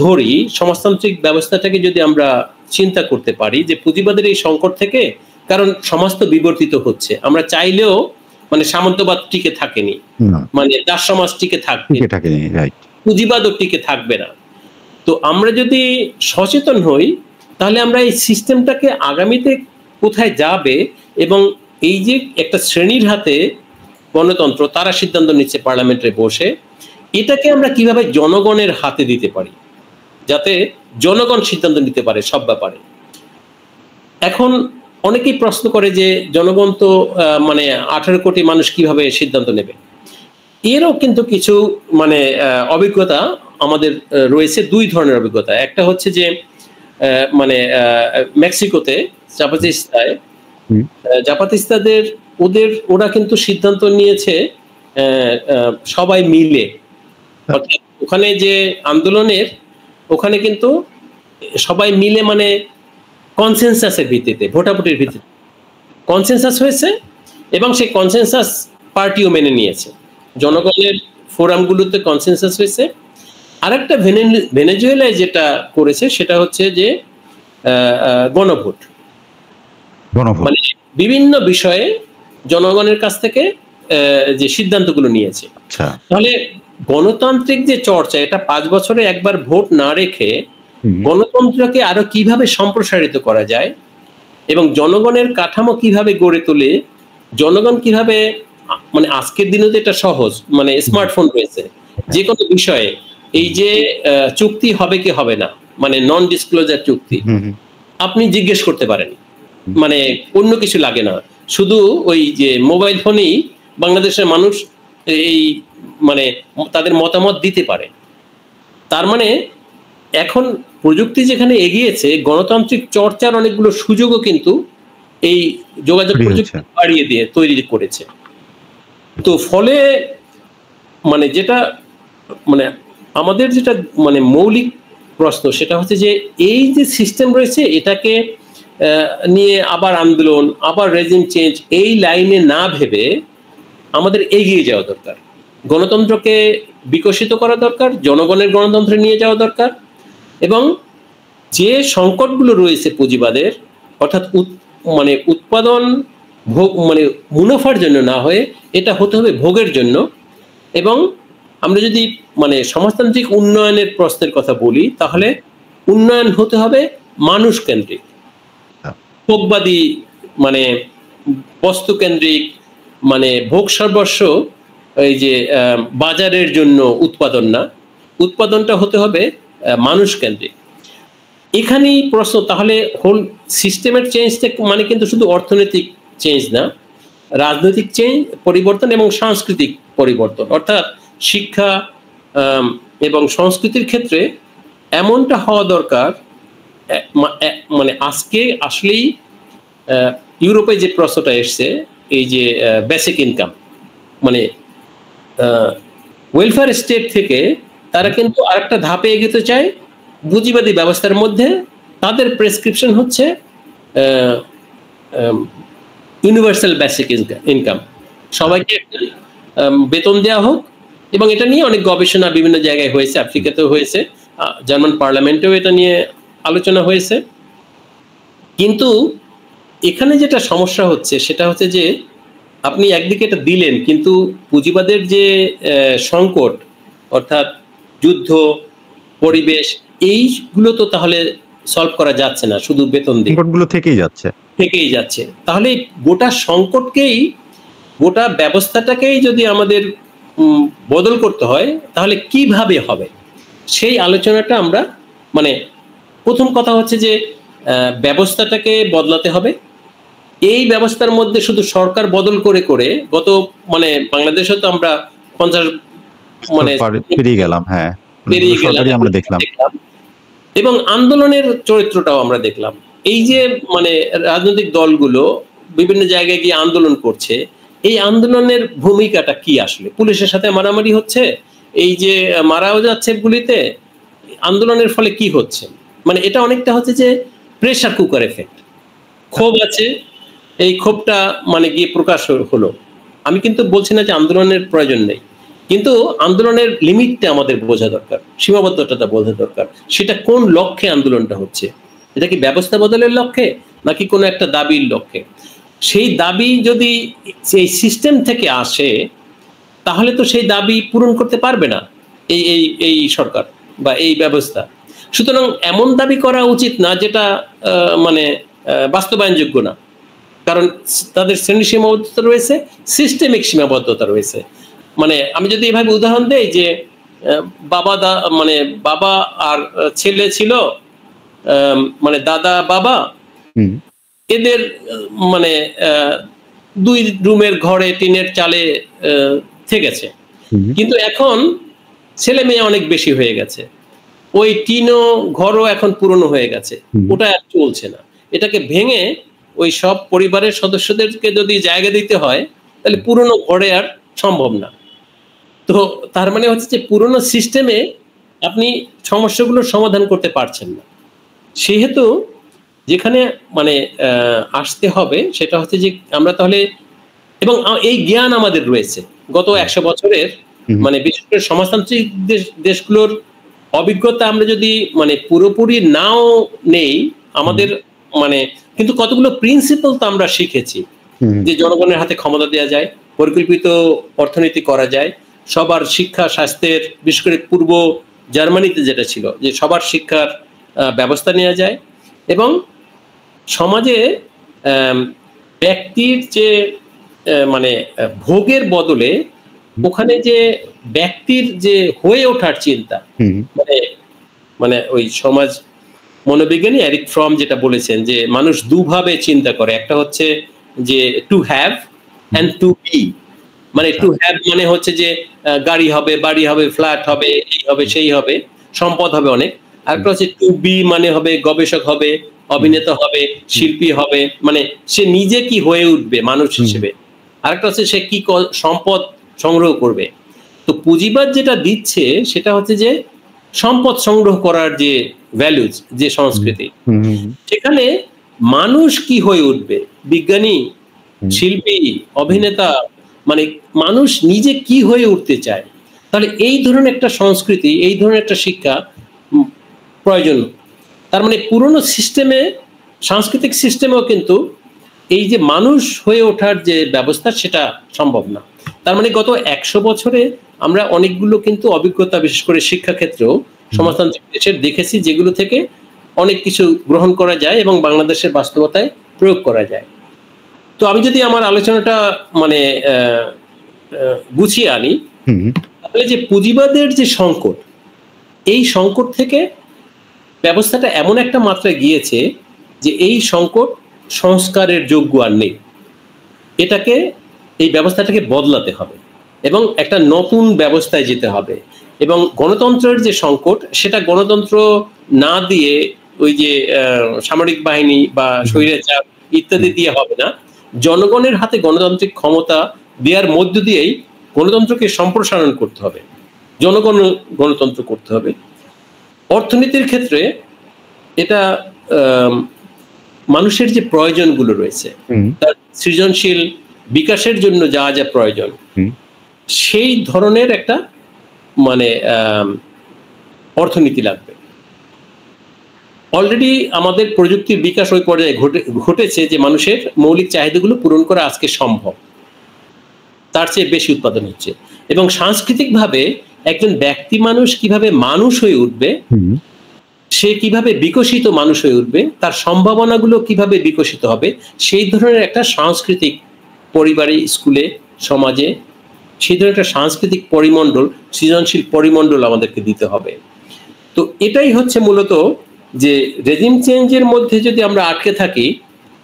ধরি, সমাজতান্ত্রিক ব্যবস্থাটাকে যদি আমরা চিন্তা করতে পারি যে পুঁজিবাদের এই সংকট থেকে, কারণ সমাজ তো বিবর্তিত হচ্ছে, আমরা চাইলেও মানে সামন্তবাদ টিকে থাকেনি, মানে দাস সমাজ টিকে থাকবে, পুঁজিবাদও টিকে থাকবে না। তো আমরা যদি সচেতন হই, তাহলে আমরা এই সিস্টেমটাকে আগামীতে কোথায় যাবে, এবং এই যে একটা শ্রেণীর হাতে গণতন্ত্র, তারা সিদ্ধান্ত নিচ্ছে পার্লামেন্টে বসে, এটাকে আমরা কিভাবে জনগণের হাতে দিতে পারি, যাতে জনগণ সিদ্ধান্ত নিতে পারে সব ব্যাপারে। এখন অনেকেই প্রশ্ন করে যে জনগণ তো মানে 18 কোটি মানুষ কিভাবে সিদ্ধান্ত নেবে। এরও কিন্তু কিছু মানে অভিজ্ঞতা আমাদের রয়েছে, দুই ধরনের অভিজ্ঞতা। একটা হচ্ছে যে মানে মেক্সিকোতে জাপাতিস্তায় জাপাতিস্তাদের ওরা কিন্তু সিদ্ধান্ত নিয়েছে সবাই মিলে, অর্থাৎ ওখানে যে আন্দোলনের ওখানে কিন্তু সবাই মিলে মানে কনসেনসাসের ভিত্তিতে, ভোটাভুটির ভিত্তিতে কনসেনসাস হয়েছে এবং সেই কনসেনসাস পার্টিও মেনে নিয়েছে, জনগণের ফোরামগুলোতে কনসেনসাস হয়েছে। আরেকটা ভেনেজুয়েলায় যেটা করেছে সেটা হচ্ছে যে গণভোট, মানে বিভিন্ন বিষয়ে জনগণের কাছ থেকে যে সিদ্ধান্তগুলো নিয়েছে। তাহলে গণতান্ত্রিক যে চর্চা, এটা 5 বছরে একবার ভোট না রেখে গণতন্ত্রকে আরো কিভাবে সম্প্রসারিত করা যায় এবং জনগণের কাঠামো কিভাবে গড়ে তোলে, জনগণ কিভাবে, মানে আজকের দিনে তো এটা সহজ, মানে স্মার্টফোন রয়েছে, যে কোনো বিষয়ে এই যে চুক্তি হবে কি হবে না, মানে নন ডিসক্লোজার চুক্তি আপনি জিজ্ঞেস করতে পারেন, মানে অন্য কিছু লাগে না, শুধু ওই যে মোবাইল ফোনেই বাংলাদেশের মানুষ এই মানে তাদের মতামত দিতে পারে। তার মানে এখন প্রযুক্তি যেখানে এগিয়েছে, গণতান্ত্রিক চর্চার অনেকগুলো সুযোগও কিন্তু এই যোগাযোগ প্রযুক্তি বাড়িয়ে দিয়ে তৈরি করেছে। তো ফলে মানে যেটা মানে আমাদের যেটা মানে মৌলিক প্রশ্ন সেটা হচ্ছে যে এই যে সিস্টেম রয়েছে এটাকে নিয়ে আবার আন্দোলন, আবার রেজিম চেঞ্জ, এই লাইনে না ভেবে আমাদের এগিয়ে যাওয়া দরকার, গণতন্ত্রকে বিকশিত করা দরকার, জনগণের গণতন্ত্রে নিয়ে যাওয়া দরকার এবং যে সংকটগুলো রয়েছে পুঁজিবাদের, অর্থাৎ মানে উৎপাদন ভোগ মানে মুনাফার জন্য না হয়ে এটা হতে হবে ভোগের জন্য। এবং আমরা যদি মানে সমাজতান্ত্রিক উন্নয়নের প্রশ্নের কথা বলি তাহলে উন্নয়ন হতে হবে মানুষ কেন্দ্রিক, ভোগবাদী মানে বস্তু কেন্দ্রিক, মানে ভোগ সর্বস্ব এই যে বাজারের জন্য উৎপাদন না, উৎপাদনটা হতে হবে মানুষ কেন্দ্রিক। এখানেই প্রশ্ন, তাহলে হোল সিস্টেমের চেঞ্জটা মানে কিন্তু শুধু অর্থনৈতিক চেঞ্জ না, রাজনৈতিক চেঞ্জ পরিবর্তন এবং সাংস্কৃতিক পরিবর্তন, অর্থাৎ শিক্ষা এবং সংস্কৃতির ক্ষেত্রে এমনটা হওয়া দরকার। মানে আজকে আসলেই ইউরোপে যে প্রশ্নটা এসছে এই যে বেসিক ইনকাম, মানে ওয়েলফেয়ার স্টেট থেকে তারা কিন্তু আরেকটা ধাপে এগোতে চায়, পুঁজিবাদী ব্যবস্থার মধ্যে তাদের প্রেসক্রিপশন হচ্ছে ইউনিভার্সাল বেসিক ইনকাম, সবাইকে একটা বেতন দেওয়া হোক। এবং এটা নিয়ে অনেক গবেষণা বিভিন্ন জায়গায় হয়েছে, আফ্রিকাতেও হয়েছে, জার্মান পার্লামেন্টেও এটা নিয়ে আলোচনা হয়েছে। কিন্তু এখানে যেটা সমস্যা হচ্ছে সেটা হচ্ছে যে আপনি একদিকে এটা দিলেন কিন্তু পুঁজিবাদের যে সংকট, অর্থাৎ যুদ্ধ, পরিবেশ, এইগুলো তো তাহলে সলভ করা যাচ্ছে না শুধু বেতন দিয়ে, সংকটগুলো থেকেই যাচ্ছে। তাহলে গোটা সংকটকেই, গোটা ব্যবস্থাটাকেই যদি আমাদের বদল করতে হয় তাহলে কিভাবে হবে সেই আলোচনাটা আমরা, মানে প্রথম কথা হচ্ছে যে ব্যবস্থাটাকে বদলাতে হবে। এই ব্যবস্থার মধ্যে শুধু সরকার বদল করে করে গত মানে বাংলাদেশে তো আমরা 50 মানে পেরিয়ে গেলাম, আমরা দেখলাম, এবং আন্দোলনের চরিত্রটাও আমরা দেখলাম। এই যে মানে রাজনৈতিক দলগুলো বিভিন্ন জায়গায় গিয়ে আন্দোলন করছে, এই আন্দোলনের ভূমিকাটা কি? আসলে পুলিশের সাথে মারামারি হচ্ছে, এই যে মারাও যাচ্ছে গুলিতে, আন্দোলনের ফলে কি হচ্ছে? মানে এটা অনেকটা হচ্ছে যে প্রেসার কুকার এফেক্ট। ক্ষোভ আছে, এই ক্ষোভটা মানে গিয়ে প্রকাশ হলো। আমি কিন্তু বলছি না যে আন্দোলনের প্রয়োজন নেই, কিন্তু আন্দোলনের লিমিটটা আমাদের বোঝা দরকার, সীমাবদ্ধতাটা বোঝা দরকার। সেটা কোন লক্ষ্যে আন্দোলনটা হচ্ছে? এটা কি ব্যবস্থা বদলের লক্ষ্যে নাকি কোনো একটা দাবির লক্ষ্যে? সেই দাবি যদি সেই সিস্টেম থেকে আসে তাহলে তো সেই দাবি পূরণ করতে পারবে না এই এই এই সরকার বা এই ব্যবস্থা। সুতরাং এমন দাবি করা উচিত না যেটা মানে বাস্তবায়নযোগ্য না, কারণ তাদের শ্রেণী সীমাবদ্ধতা রয়েছে, সিস্টেমিক সীমাবদ্ধতা রয়েছে। মানে আমি যদি এভাবে উদাহরণ দেই যে মানে বাবা আর ছেলে ছিল, মানে দাদা বাবা, এদের মানে 2 রুমের ঘরে টিনের চালে থেকেছে। কিন্তু এখন ছেলে মেয়ে অনেক বেশি হয়ে গেছে, ওই টিনও ঘরও এখন পুরনো হয়ে গেছে, ওটা আর চলছে না। এটাকে ভেঙে ওই সব পরিবারের সদস্যদেরকে যদি জায়গা দিতে হয়, তাহলে পুরনো ঘরে আর সম্ভব না। তো তার মানে হচ্ছে যে পুরনো সিস্টেমে আপনি সমস্যাগুলোর সমাধান করতে পারছেন না। সেহেতু যেখানে মানে আসতে হবে সেটা হচ্ছে যে আমরা তাহলে, এবং এই জ্ঞান আমাদের রয়েছে গত 100 বছরের, মানে বিশেষ করে সমাজতান্ত্রিক দেশগুলোর অভিজ্ঞতা আমরা যদি মানে পুরোপুরি নাও নেই আমাদের, মানে কিন্তু কতগুলো প্রিন্সিপাল তো আমরা শিখেছি, যে জনগণের হাতে ক্ষমতা দেওয়া যায়, পরিকল্পিত অর্থনীতি করা যায়, সবার শিক্ষা স্বাস্থ্যের, বিশেষ করে পূর্ব জার্মানিতে যেটা ছিল যে সবার শিক্ষার ব্যবস্থা নেওয়া যায়, এবং সমাজে ব্যক্তির যে মানে ভোগের বদলে ওখানে যে ব্যক্তির যে হয়ে ওঠার চিন্তা, মানে মানে ওই সমাজ মনোবিজ্ঞানী এরিক ফ্রম যেটা বলেছেন যে মানুষ দুভাবে চিন্তা করে, একটা হচ্ছে যে to have and to be, মানে টু হ্যাভ মানে হচ্ছে যে গাড়ি হবে, বাড়ি হবে, ফ্ল্যাট হবে, এই হবে, সেই হবে, সম্পদ হবে অনেক। আরেকটা হচ্ছে টু বি মানে হবে গবেষক হবে, অভিনেতা হবে, শিল্পী হবে, মানে সে নিজে কি হয়ে উঠবে মানুষ হিসেবে। আরেকটা হচ্ছে সে কি সম্পদ সংগ্রহ করবে। তো পুঁজিবাদ যেটা দিচ্ছে সেটা হচ্ছে যে সম্পদ সংগ্রহ করার যে ভ্যালুজ, যে সংস্কৃতি, সেখানে মানুষ কি হয়ে উঠবে, বিজ্ঞানী, শিল্পী, অভিনেতা, মানে মানুষ নিজে কি হয়ে উঠতে চায়, তাহলে এই ধরনের একটা সংস্কৃতি, এই ধরনের একটা শিক্ষা প্রয়োজন। তার মানে পুরনো সিস্টেমে, সাংস্কৃতিক সিস্টেমেও কিন্তু এই যে মানুষ হয়ে ওঠার যে ব্যবস্থা সেটা সম্ভব না। তার মানে গত 100 বছরে আমরা অনেকগুলো কিন্তু অভিজ্ঞতা, বিশেষ করে শিক্ষাক্ষেত্রেও সমাজতান্ত্রিক দেশের দেখেছি, যেগুলো থেকে অনেক কিছু গ্রহণ করা যায় এবং বাংলাদেশের বাস্তবতায় প্রয়োগ করা যায়। তো আমি যদি আমার আলোচনাটা মানে গুছিয়ে আনি, তাহলে যে পুঁজিবাদের যে সংকট, এই সংকট থেকে ব্যবস্থাটা এমন একটা মাত্রায় গিয়েছে যে এই সংকট সংস্কারের যোগ্য আর নেই। এটাকে, এই ব্যবস্থাটাকে বদলাতে হবে এবং একটা নতুন ব্যবস্থায় যেতে হবে। এবং গণতন্ত্রের যে সংকট, সেটা গণতন্ত্র না দিয়ে ওই যে সামরিক বাহিনী বা স্বৈরাচার ইত্যাদি দিয়ে হবে না। জনগণের হাতে গণতান্ত্রিক ক্ষমতা দেওয়ার মধ্য দিয়েই গণতন্ত্রকে সম্প্রসারণ করতে হবে, জনগণ গণতন্ত্র করতে হবে। অর্থনীতির ক্ষেত্রে এটা মানুষের যে প্রয়োজনগুলো রয়েছে, তার সৃজনশীল বিকাশের জন্য যা যা প্রয়োজন, সেই ধরনের একটা মানে অর্থনীতি লাগবে। অলরেডি আমাদের প্রযুক্তির বিকাশ ওই পর্যায়ে ঘটেছে যে মানুষের মৌলিক চাহিদাগুলো পূরণ করা আজকে সম্ভব, তার চেয়ে বেশি উৎপাদন হচ্ছে। এবং সাংস্কৃতিকভাবে একজন ব্যক্তি মানুষ কিভাবে মানুষ হয়ে উঠবে, সে কিভাবে বিকশিত মানুষ হয়ে উঠবে, তার সম্ভাবনাগুলো কিভাবে বিকশিত হবে, সেই ধরনের একটা সাংস্কৃতিক, পরিবারে, স্কুলে, সমাজে সেই ধরনের একটা সাংস্কৃতিক পরিমণ্ডল, সৃজনশীল পরিমণ্ডল আমাদেরকে দিতে হবে। তো এটাই হচ্ছে মূলত যে রেজিম চেঞ্জের মধ্যে যদি আমরা আটকে থাকি,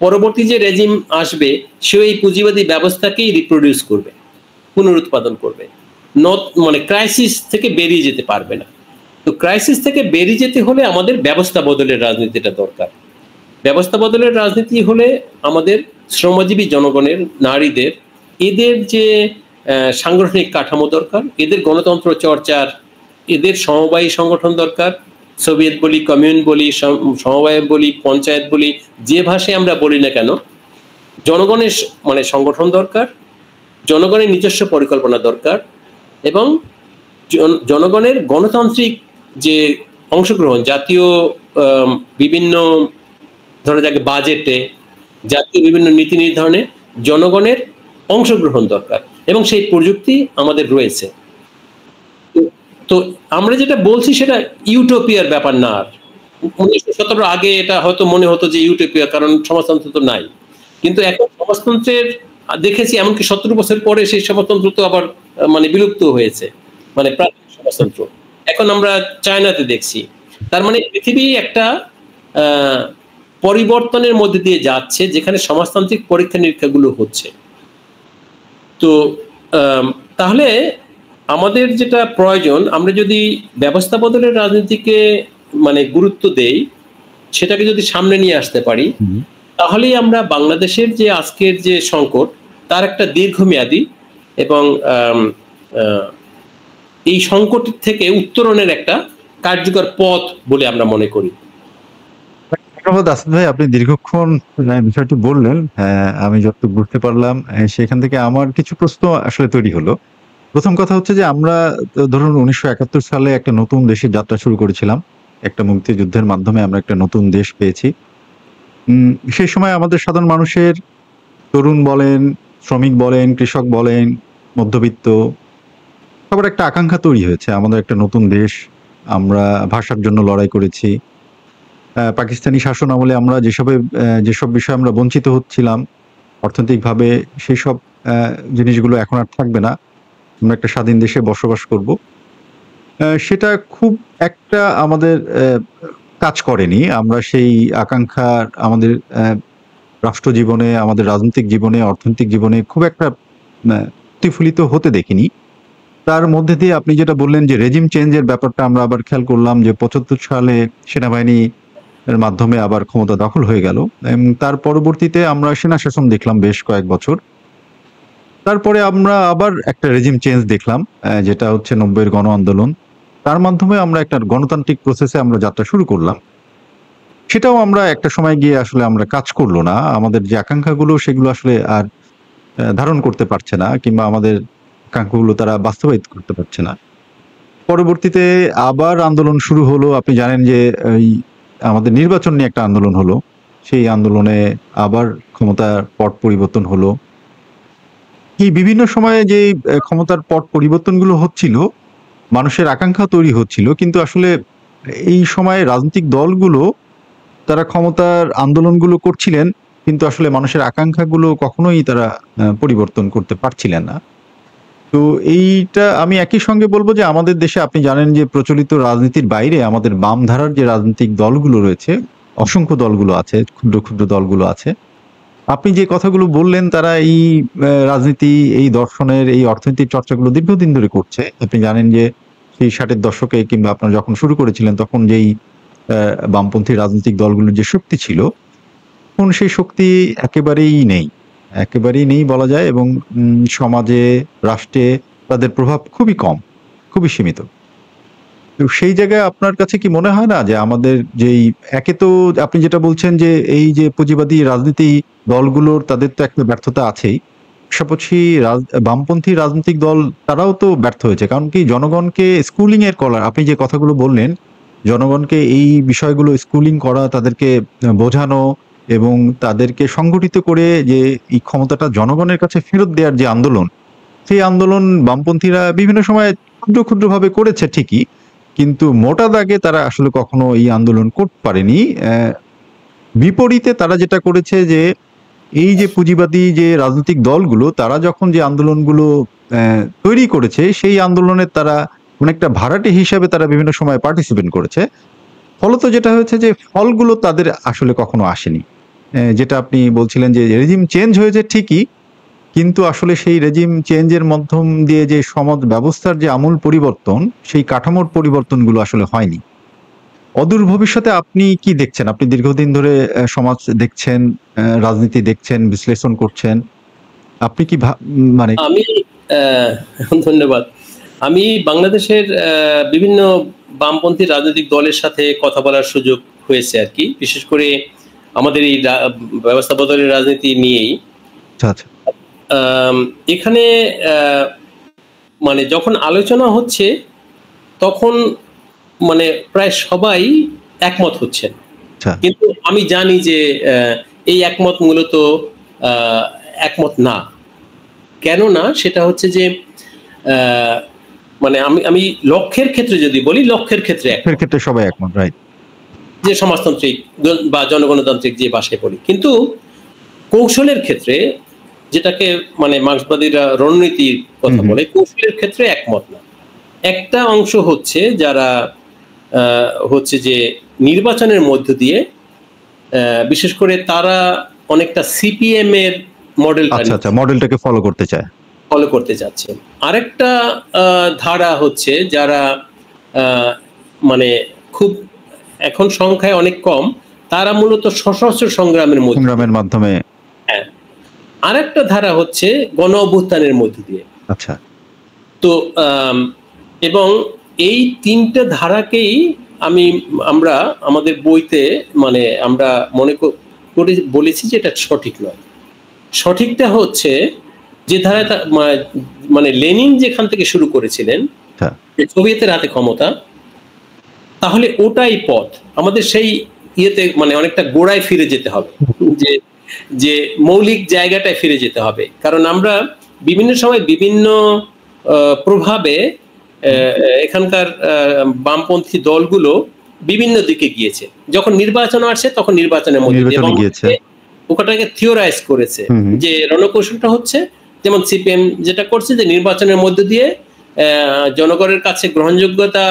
পরবর্তী যে রেজিম আসবে সে এই পুঁজিবাদী ব্যবস্থাকেই রিপ্রোডিউস করবে, পুনরুৎপাদন করবে, মানে ক্রাইসিস থেকে বেরিয়ে যেতে পারবে না। তো ক্রাইসিস থেকে বেরিয়ে যেতে হলে আমাদের ব্যবস্থা বদলের রাজনীতিটা দরকার। ব্যবস্থা বদলের রাজনীতি হলে আমাদের শ্রমজীবী জনগণের, নারীদের, এদের যে সাংগঠনিক কাঠামো দরকার, এদের গণতন্ত্র চর্চার, এদের সমবায়ী সংগঠন দরকার। সোভিয়েত বলি, কমিউন বলি, সমবায় বলি, পঞ্চায়েত বলি, যে ভাষায় আমরা বলি না কেন, জনগণের মানে সংগঠন দরকার, জনগণের নিজস্ব পরিকল্পনা দরকার, এবং জনগণের গণতান্ত্রিক যে অংশগ্রহণ, জাতীয় বিভিন্ন ধরা যাক বাজেটে, জাতীয় বিভিন্ন নীতি নির্ধারণে জনগণের অংশগ্রহণ দরকার, এবং সেই প্রযুক্তি আমাদের রয়েছে। তো আমরা যেটা বলছি সেটা ইউটোপিয়ার ব্যাপার না। আর 1917 আগে এটা হয়তো মনে হতো যে ইউটোপিয়া, কারণ সমাজতন্ত্র তো নাই। কিন্তু এখন সমাজতন্ত্রের দেখেছি এমনকি 17 বছর পরে সেই সমাজতন্ত্র তো আবার মানে বিলুপ্ত হয়েছে, মানে প্রাথমিক সমাজতন্ত্র এখন আমরা চায়নাতে দেখছি। তার মানে পৃথিবী একটা পরিবর্তনের মধ্যে দিয়ে যাচ্ছে, যেখানে সমাজতান্ত্রিক পরীক্ষা নিরীক্ষাগুলো হচ্ছে। তো তাহলে আমাদের যেটা প্রয়োজন, আমরা যদি ব্যবস্থা বদলের রাজনীতিকে মানে গুরুত্ব দেই, সেটাকে যদি সামনে নিয়ে আসতে পারি, তাহলেই আমরা বাংলাদেশের যে আজকের যে সংকট তার একটা দীর্ঘমেয়াদী এবং এই সংকট থেকে উত্তরণের একটা কার্যকর পথ বলে আমরা মনে করি। ধন্যবাদ আসাদ ভাই, আপনি দীর্ঘক্ষণ বিষয়টি বললেন। আমি যতটুকু বুঝতে পারলাম সেখান থেকে আমার কিছু প্রশ্ন আসলে তৈরি হলো। প্রথম কথা হচ্ছে যে আমরা ধরুন 1971 সালে একটা নতুন দেশের যাত্রা শুরু করেছিলাম। একটা মুক্তিযুদ্ধের মাধ্যমে আমরা একটা নতুন দেশ পেয়েছি। সেই সময় আমাদের সাধারণ মানুষের, তরুণ বলেন, শ্রমিক বলেন, কৃষক বলেন, মধ্যবিত্ত, সবার একটা আকাঙ্ক্ষা তৈরি হয়েছে আমাদের একটা নতুন দেশ। আমরা ভাষার জন্য লড়াই করেছি। পাকিস্তানি শাসন আমলে আমরা যেসব বিষয়ে আমরা বঞ্চিত হচ্ছিলাম অর্থনৈতিকভাবে, সেসব জিনিসগুলো এখন আর থাকবে না। আমরা একটা স্বাধীন দেশে বসবাস করব। সেটা খুব একটা আমাদের কাজ করেনি। আমরা সেই আকাঙ্ক্ষা আমাদের রাষ্ট্র জীবনে, আমাদের রাজনৈতিক জীবনে, অর্থনৈতিক জীবনে খুব একটা প্রতিফলিত হতে দেখিনি। তার মধ্যে দিয়ে আপনি যেটা বললেন যে রেজিম চেঞ্জের ব্যাপারটা আমরা আবার খেয়াল করলাম যে 75 সালে সেনাবাহিনী এর মাধ্যমে আবার ক্ষমতা দখল হয়ে গেল। তার পরবর্তীতে আমরা সেনা শাসন দেখলাম বেশ কয়েক বছর। তারপরে আমরা আবার একটা রেজিম চেঞ্জ দেখলাম, যেটা হচ্ছে 90-এর গণ আন্দোলন। তার মাধ্যমে আমরা একটা গণতান্ত্রিক প্রসেসে আমরা যাত্রা শুরু করলাম। সেটাও আমরা একটা সময় গিয়ে আসলে আমরা কাজ করলো না। আমাদের যে আকাঙ্ক্ষাগুলো সেগুলো আসলে আর ধারণ করতে পারছে না, কিংবা আমাদের আকাঙ্ক্ষাগুলো তারা বাস্তবায়িত করতে পারছে না। পরবর্তীতে আবার আন্দোলন শুরু হলো। আপনি জানেন যে আমাদের নির্বাচন নিয়ে একটা আন্দোলন হলো। সেই আন্দোলনে আবার ক্ষমতার পট পরিবর্তন হলো। এই বিভিন্ন সময়ে যে ক্ষমতার পট পরিবর্তনগুলো হচ্ছিল, মানুষের আকাঙ্ক্ষা তৈরি হচ্ছিল, কিন্তু আসলে এই সময়ে রাজনৈতিক দলগুলো তারা ক্ষমতার আন্দোলনগুলো করছিলেন, কিন্তু আসলে মানুষের আকাঙ্ক্ষাগুলো কখনোই তারা পরিবর্তন করতে পারছিলেন না। তো এইটা আমি একই সঙ্গে বলবো যে আমাদের দেশে আপনি জানেন যে প্রচলিত রাজনীতির বাইরে আমাদের বাম ধারার যে রাজনৈতিক দলগুলো রয়েছে, অসংখ্য দলগুলো আছে, ক্ষুদ্র ক্ষুদ্র দলগুলো আছে। আপনি যে কথাগুলো বললেন, তারা এই রাজনীতি, এই দর্শনের, এই অর্থনৈতিক চর্চাগুলো দীর্ঘদিন ধরে করছে। আপনি জানেন যে সেই 60-এর দশকে কিংবা আপনারা যখন শুরু করেছিলেন তখন যেই বামপন্থী রাজনৈতিক দলগুলোর যে শক্তি ছিল, এখন সেই শক্তি একেবারেই নেই বলা যায়, এবং সমাজে, রাষ্ট্রে তাদের প্রভাব খুবই কম, খুবই সীমিত। তো সেই জায়গায় আপনার কাছে কি মনে হয় না যে আমাদের যেই একে তো আপনি যেটা বলছেন যে এই যে পুঁজিবাদী রাজনীতি দলগুলোর তাদের তো একটা ব্যর্থতা আছেই, পাশাপাশি বামপন্থী রাজনৈতিক দল তারাও তো ব্যর্থ হয়েছে। কারণ কি, জনগণকে স্কুলিং এর করার, আপনি যে কথাগুলো বললেন, জনগণকে এই বিষয়গুলো স্কুলিং করা, তাদেরকে বোঝানো এবং তাদেরকে সংগঠিত করে যে এই ক্ষমতাটা জনগণের কাছে ফেরত দেওয়ার যে আন্দোলন, সেই আন্দোলন বামপন্থীরা বিভিন্ন সময় ক্ষুদ্র ক্ষুদ্রভাবে করেছে ঠিকই, কিন্তু মোটা দাগে তারা আসলে কখনো এই আন্দোলন করতে পারেনি। বিপরীতে তারা যেটা করেছে যে এই যে পুঁজিবাদী যে রাজনৈতিক দলগুলো, তারা যখন যে আন্দোলনগুলো তৈরি করেছে, সেই আন্দোলনের তারা অনেকটা ভাড়াটে হিসাবে তারা বিভিন্ন সময় পার্টিসিপেট করেছে। ফলত যেটা হয়েছে যে ফলগুলো তাদের আসলে কখনো আসেনি। যেটা আপনি বলছিলেন যে রেজিম চেঞ্জ হয়েছে ঠিকই, কিন্তু আসলে সেই রেজিম চেঞ্জের মাধ্যম দিয়ে যে সমাজ ব্যবস্থার যে আমূল পরিবর্তন, সেই কাঠামোর পরিবর্তনগুলো আসলে হয়নি। অদূর ভবিষ্যতে আপনি কি দেখছেন? আপনি দীর্ঘদিন ধরে সমাজ দেখছেন, রাজনীতি দেখছেন, বিশ্লেষণ করছেন। আপনি কি মানে আমি ধন্যবাদ। আমি বাংলাদেশের বিভিন্ন বামপন্থী রাজনৈতিক দলের সাথে কথা বলার সুযোগ হয়েছে আর কি, বিশেষ করে আমাদের এই ব্যবস্থা বদলের রাজনীতি নিয়েই। আচ্ছা। এখানে মানে যখন আলোচনা হচ্ছে তখন মানে প্রায় সবাই একমত হচ্ছেন, কিন্তু আমি জানি যে এই একমত মূলত একমত না। কেন না, সেটা হচ্ছে যে মানে আমি লক্ষ্যের ক্ষেত্রে যদি বলি, লক্ষ্যের ক্ষেত্রে সবাই একমত, রাইট, যে সমাজতান্ত্রিক বা জনগণতান্ত্রিক যে ভাষায় বলি, কিন্তু কৌশলের ক্ষেত্রে, যেটাকে মানে মার্ক্সবাদীরা রণনীতির কথা বলে, কৌশলের ক্ষেত্রে একমত না। একটা অংশ হচ্ছে যারা হচ্ছে যে নির্বাচনের মধ্য দিয়ে, বিশেষ করে তারা অনেকটা সিপিএম এর মডেলটাকে ফলো করতে চায়। ফলো করতে যাচ্ছেন। আরেকটা ধারা হচ্ছে যারা মানে খুব এখন সংখ্যায় অনেক কম, তারা মূলত সশস্ত্র সংগ্রামের মাধ্যমে। হ্যাঁ, আরেকটা ধারা হচ্ছে গণ অভ্যুত্থানের মধ্য দিয়ে। আচ্ছা। তো এবং এই তিনটা ধারাকেই আমরা আমাদের বইতে মানে আমরা মনে করে বলেছি যে এটা সঠিক নয়। সঠিকটা হচ্ছে যে ধারায় মানে লেনিন যেখান থেকে শুরু করেছিলেন, সোভিয়েতের হাতে ক্ষমতা, তাহলে ওটাই পথ। আমাদের সেই ইয়েতে মানে অনেকটা গোড়ায় ফিরে যেতে হবে, যে মৌলিক জায়গাটায় ফিরে যেতে হবে। কারণ আমরা বিভিন্ন সময় বিভিন্ন প্রভাবে এখানকার বামপন্থী দলগুলো বিভিন্ন দিকে গিয়েছে। যখন নির্বাচন আসছে তখন নির্বাচনের মধ্যে ওটাকে থিওরাইজ করেছে যে রণকৌশলটা হচ্ছে, যেমন সিপিএম যেটা করছে যে নির্বাচনের মধ্য দিয়ে জনগণের কাছে গ্রহণযোগ্যতা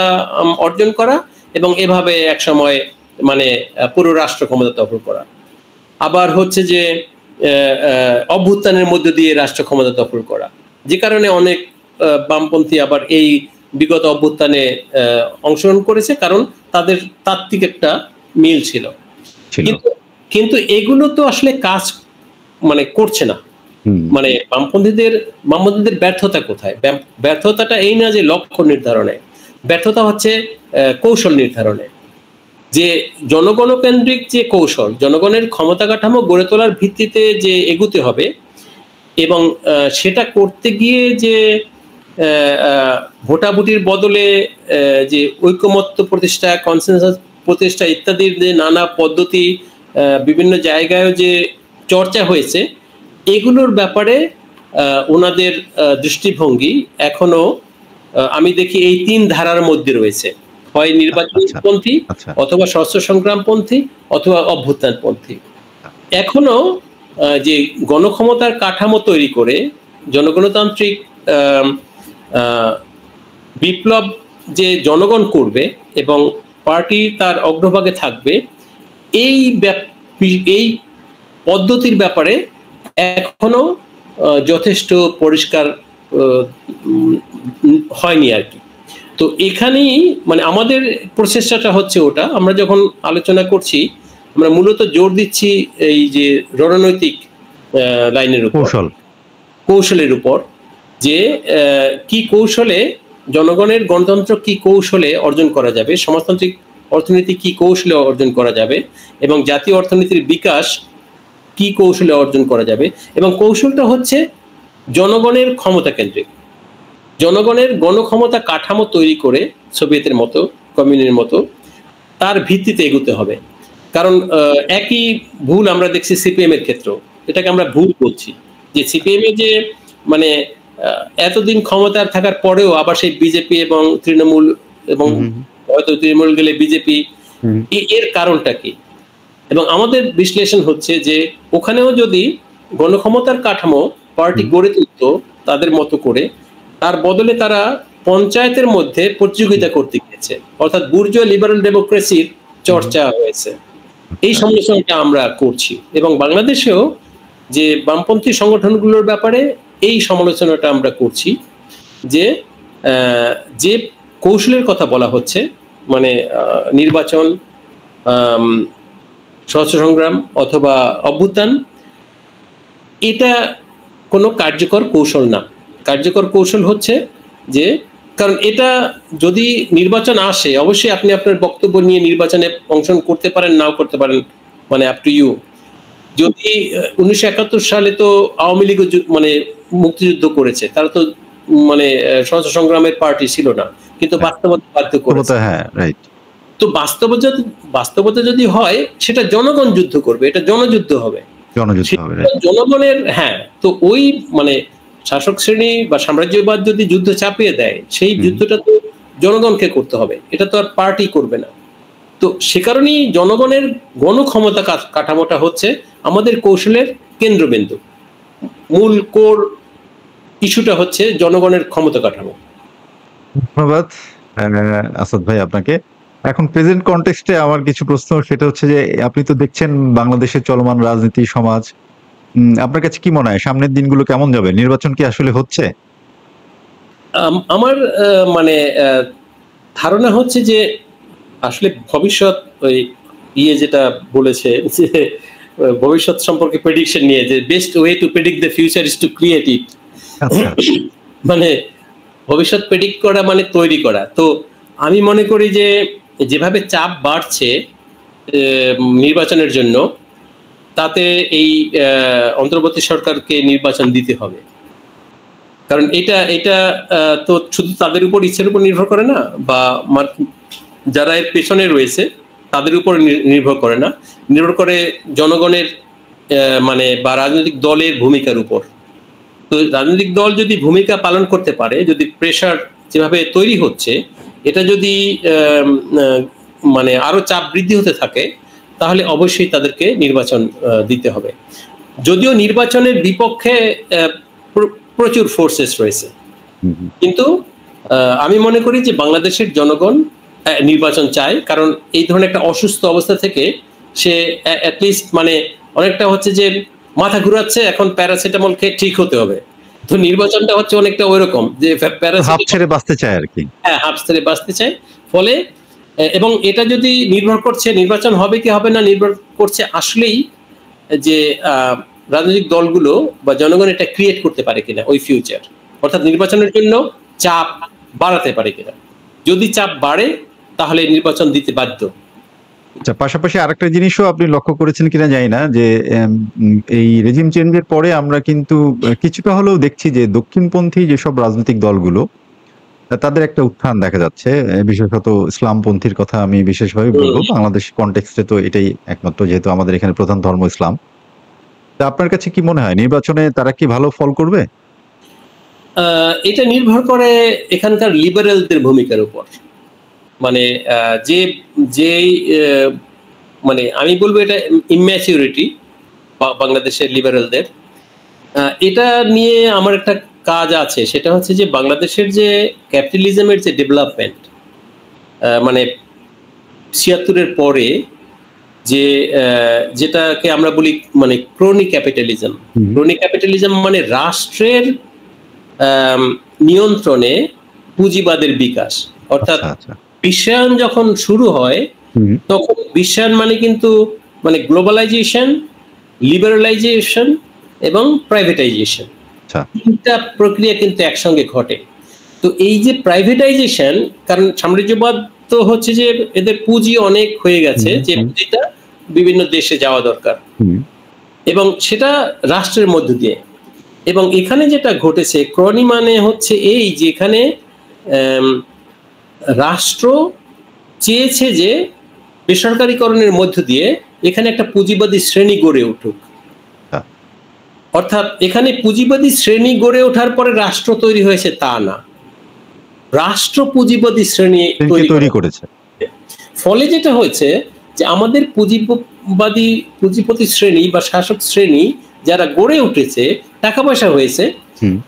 অর্জন করা এবং এভাবে এক সময় মানে পুরো রাষ্ট্র ক্ষমতা দখল করা। আবার হচ্ছে যে অভ্যুত্থানের মধ্য দিয়ে রাষ্ট্র ক্ষমতা দখল করা, যে কারণে অনেক বামপন্থী আবার এই বিগত অভ্যুত্থানে অংশগ্রহণ করেছে, কারণ তাদের তাত্ত্বিক একটা মিল ছিল। কিন্তু এগুলো তো আসলে কাজ মানে করছে না। মানে বামপন্থীদের ব্যর্থতা কোথায়? ব্যর্থতাটা এই না যে লক্ষ্য নির্ধারণে, ব্যর্থতা হচ্ছে কৌশল নির্ধারণে। যে জনগণকেন্দ্রিক যে কৌশল, জনগণের ক্ষমতা কাঠামো গড়ে তোলার ভিত্তিতে যে এগুতে হবে, এবং সেটা করতে গিয়ে যে ভোটাভুটির বদলে যে ঐকমত্য প্রতিষ্ঠা, কনসেনসাস প্রতিষ্ঠা ইত্যাদির যে নানা পদ্ধতি বিভিন্ন জায়গায় যে চর্চা হয়েছে, এগুলোর ব্যাপারে ওনাদের দৃষ্টিভঙ্গি এখনো আমি দেখি এই তিন ধারার মধ্যে রয়েছে, হয় নির্বাচনপন্থী, অথবা সশস্ত্র সংগ্রামপন্থী, অথবা অভ্যুত্থানপন্থী। এখনো যে গণক্ষমতার কাঠামো তৈরি করে জনগণতান্ত্রিক বিপ্লব যে জনগণ করবে এবং পার্টি তার অগ্রভাগে থাকবে, এই পদ্ধতির ব্যাপারে এখনো যথেষ্ট পরিষ্কার হয়নি আর কি। তো এখানেই মানে আমাদের প্রচেষ্টাটা হচ্ছে ওটা, আমরা যখন আলোচনা করছি আমরা মূলত জোর দিচ্ছি এই যে রণনৈতিক লাইনের উপর, কৌশলের উপর, যে কি কৌশলে জনগণের গণতন্ত্র কি কৌশলে অর্জন করা যাবে, সমাজতান্ত্রিক অর্থনীতি কি কৌশলে অর্জন করা যাবে, এবং জাতীয় অর্থনীতির বিকাশ কি কৌশলে অর্জন করা যাবে। এবং কৌশলটা হচ্ছে জনগণের ক্ষমতা কেন্দ্রিক, জনগণের গণক্ষমতা কাঠামো তৈরি করে সোভিয়েতের মতো, কমিউনিস্টের মতো, তার ভিত্তিতে এগোতে হবে। কারণ একই ভুল আমরা দেখছি সিপিএম এর ক্ষেত্রেও, এটাকে আমরা ভুল বলছি যে সিপিএম এ যে মানে এতদিন ক্ষমতার থাকার পরেও আবার সেই বিজেপি এবং তৃণমূল, এবং হয়তো তৃণমূল গেলে বিজেপি, এর কারণটা কি? এবং আমাদের বিশ্লেষণ হচ্ছে যে ওখানেও যদি গণক্ষমতার কাঠামো পার্টি গড়ে তুলত তাদের মতো করে, তার বদলে তারা পঞ্চায়েতের মধ্যে প্রতিযোগিতা করতে গিয়েছে, অর্থাৎ বুর্জোয়া লিবারাল ডেমোক্রেসির চর্চা হয়েছে। এই সমালোচনাটা আমরা করছি, এবং বাংলাদেশেও যে বামপন্থী সংগঠনগুলোর ব্যাপারে এই সমালোচনাটা আমরা করছি, যে যে কৌশলের কথা বলা হচ্ছে, মানে নির্বাচন, সশস্ত্র সংগ্রাম অথবা অভ্যুত্থান, এটা কোনো কার্যকর কৌশল না। কার্যকর কৌশল হচ্ছে যে, কারণ এটা যদি নির্বাচন আসে, অবশ্যই আপনি আপনার বক্তব্য নিয়ে নির্বাচনে অংশগ্রহণ করতে পারেন, নাও করতে পারেন, মানে আপ টু ইউ। যদি 1971 সালে তো আওয়ামী লীগ মানে মুক্তিযুদ্ধ করেছে, তারা তো মানে সশস্ত্র সংগ্রামের পার্টি ছিল না, কিন্তু বাস্তবতা বাধ্য করেছে। তো বাস্তবতা যদি হয়, সেটা জনগণ যুদ্ধ করবে, এটা জনযুদ্ধ হবে, জনগণের। হ্যাঁ, তো ওই মানে শাসক শ্রেণী বা সাম্রাজ্যবাদ যদি যুদ্ধ চাপিয়ে দেয়, সেই যুদ্ধটা তো জনগণকে করতে হবে, এটা তো আর পার্টি করবে না। তো সে কারণেই জনগণের গণক্ষমতা কাঠামোটা হচ্ছে আমাদের কৌশলের কেন্দ্রবিন্দু, মূল কোর ইস্যুটা হচ্ছে জনগণের ক্ষমতা কাঠামো। ধন্যবাদ আসাদ ভাই আপনাকে। এখন প্রেজেন্ট কনটেক্সটে আমার কিছু প্রশ্ন, সেটা হচ্ছে যে আপনি তো দেখছেন বাংলাদেশের চলমান রাজনীতি, সমাজ, আপনার কাছে কি মনে হয় সামনের দিনগুলো কেমন যাবে? নির্বাচন কি আসলে হচ্ছে? আমার মানে ধারণা হচ্ছে যে আসলে ভবিষ্যৎ ওই যেটা বলেছে যে ভবিষ্যৎ সম্পর্কে প্রেডিকশন নিয়ে, যে best way to predict the future is to create it. আচ্ছা। মানে ভবিষ্যৎ প্রেডিক্ট করা মানে তৈরি করা। তো আমি মনে করি যে যেভাবে চাপ বাড়ছে নির্বাচনের জন্য, তাতে এই অন্তর্বর্তী সরকারকে নির্বাচন দিতে হবে। কারণ এটা তো শুধু তাদের উপর ইচ্ছের উপর নির্ভর করে না, বা যারা এর পেছনে রয়েছে তাদের উপর নির্ভর করে না, নির্ভর করে জনগণের মানে বা রাজনৈতিক দলের ভূমিকার উপর। তো রাজনৈতিক দল যদি ভূমিকা পালন করতে পারে, যদি প্রেশার যেভাবে তৈরি হচ্ছে এটা যদি মানে আরো চাপ বৃদ্ধি হতে থাকে, তাহলে অবশ্যই তাদেরকে নির্বাচন দিতে হবে। যদিও নির্বাচনের বিপক্ষে প্রচুর ফোর্সেস রয়েছে, কিন্তু আমি মনে করি যে বাংলাদেশের জনগণ নির্বাচন চায়, কারণ এই ধরনের একটা অসুস্থ অবস্থা থেকে সে অ্যাটলিস্ট মানে অনেকটা হচ্ছে যে মাথা ঘুরাচ্ছে, এখন প্যারাসিটামল খেয়ে ঠিক হতে হবে। তো নির্বাচনটা হচ্ছে অনেকটা ওইরকম যে হাফ ছেড়ে বাঁচতে চায় আর কি। হ্যাঁ, হাফ ছেড়ে বাঁচতে চায়। ফলে এবং এটা যদি নির্ভর করছে নির্বাচন হবে কি হবে না, নির্ভর করছে আসলেই যে রাজনৈতিক দলগুলো বা জনগণ এটা ক্রিয়েট করতে পারে কিনা ওই ফিউচার, অর্থাৎ নির্বাচনের জন্য চাপ বাড়াতে পারে কিনা। যদি চাপ বাড়ে তাহলে নির্বাচন দিতে বাধ্য। আচ্ছা, পাশাপাশি আরেকটা জিনিসও আপনি লক্ষ্য করেছেন কিনা জানি না, যে এই রেজিম চেঞ্জের পরে আমরা কিন্তু কিছুটা হলেও দেখছি যে দক্ষিণপন্থী যেসব রাজনৈতিক দলগুলো তাদের একটা উত্থান দেখা যাচ্ছে। বিশেষত ইসলামপন্থীর কথা আমি বিশেষভাবে বলবো, বাংলাদেশ কনটেক্সটে তো এটাই একমাত্র, যেহেতু আমাদের এখানে প্রধান ধর্ম ইসলাম। তা আপনার কাছে কি মনে হয় নির্বাচনে তারা কি ভালো ফল করবে? এটা নির্ভর করে এখানকার লিবারেলদের ভূমিকার উপর। মানে যে মানে আমি বলবো এটা ইম্যাচিউরিটি বাংলাদেশের লিবারেলদের। এটা নিয়ে আমার একটা কাজ আছে, সেটা হচ্ছে যে বাংলাদেশের যে ক্যাপিটালিজমের যে ডেভেলপমেন্ট, মানে ৭৬-এর পরে যে যেটাকে আমরা বলি মানে ক্রোনি ক্যাপিটালিজম। ক্রোনি ক্যাপিটালিজম মানে রাষ্ট্রের নিয়ন্ত্রণে পুঁজিবাদের বিকাশ। অর্থাৎ বিশ্বায়ন যখন শুরু হয় তখন বিশ্বায়ন মানে কিন্তু মানে গ্লোবালাইজেশন, লিবারালাইজেশন এবং প্রাইভেটাইজেশন, তিনটা প্রক্রিয়া কিন্তু একসঙ্গে ঘটে। তো এই যে প্রাইভেটাইজেশন, কারণ সাম্রাজ্যবাদ তো হচ্ছে যে এদের পুঁজি অনেক হয়ে গেছে, যে পুঁজিটা বিভিন্ন দেশে যাওয়া দরকার, এবং সেটা রাষ্ট্রের মধ্য দিয়ে। এবং এখানে যেটা ঘটেছে ক্রনি মানে হচ্ছে এই যে এখানে রাষ্ট্র চেয়েছে যে বেসরকারীকরণের মধ্য দিয়ে এখানে একটা পুঁজিবাদী শ্রেণী গড়ে উঠুক। অর্থাৎ এখানে পুঁজিবাদী শ্রেণী গড়ে ওঠার পরে রাষ্ট্র তৈরি হয়েছে তা না, রাষ্ট্র পুঁজিবাদী শ্রেণী তৈরি করেছে। ফলে যেটা হয়েছে যে আমাদের পুঁজিপতি শ্রেণী বা শাসক শ্রেণী যারা গড়ে উঠেছে, টাকা পয়সা হয়েছে,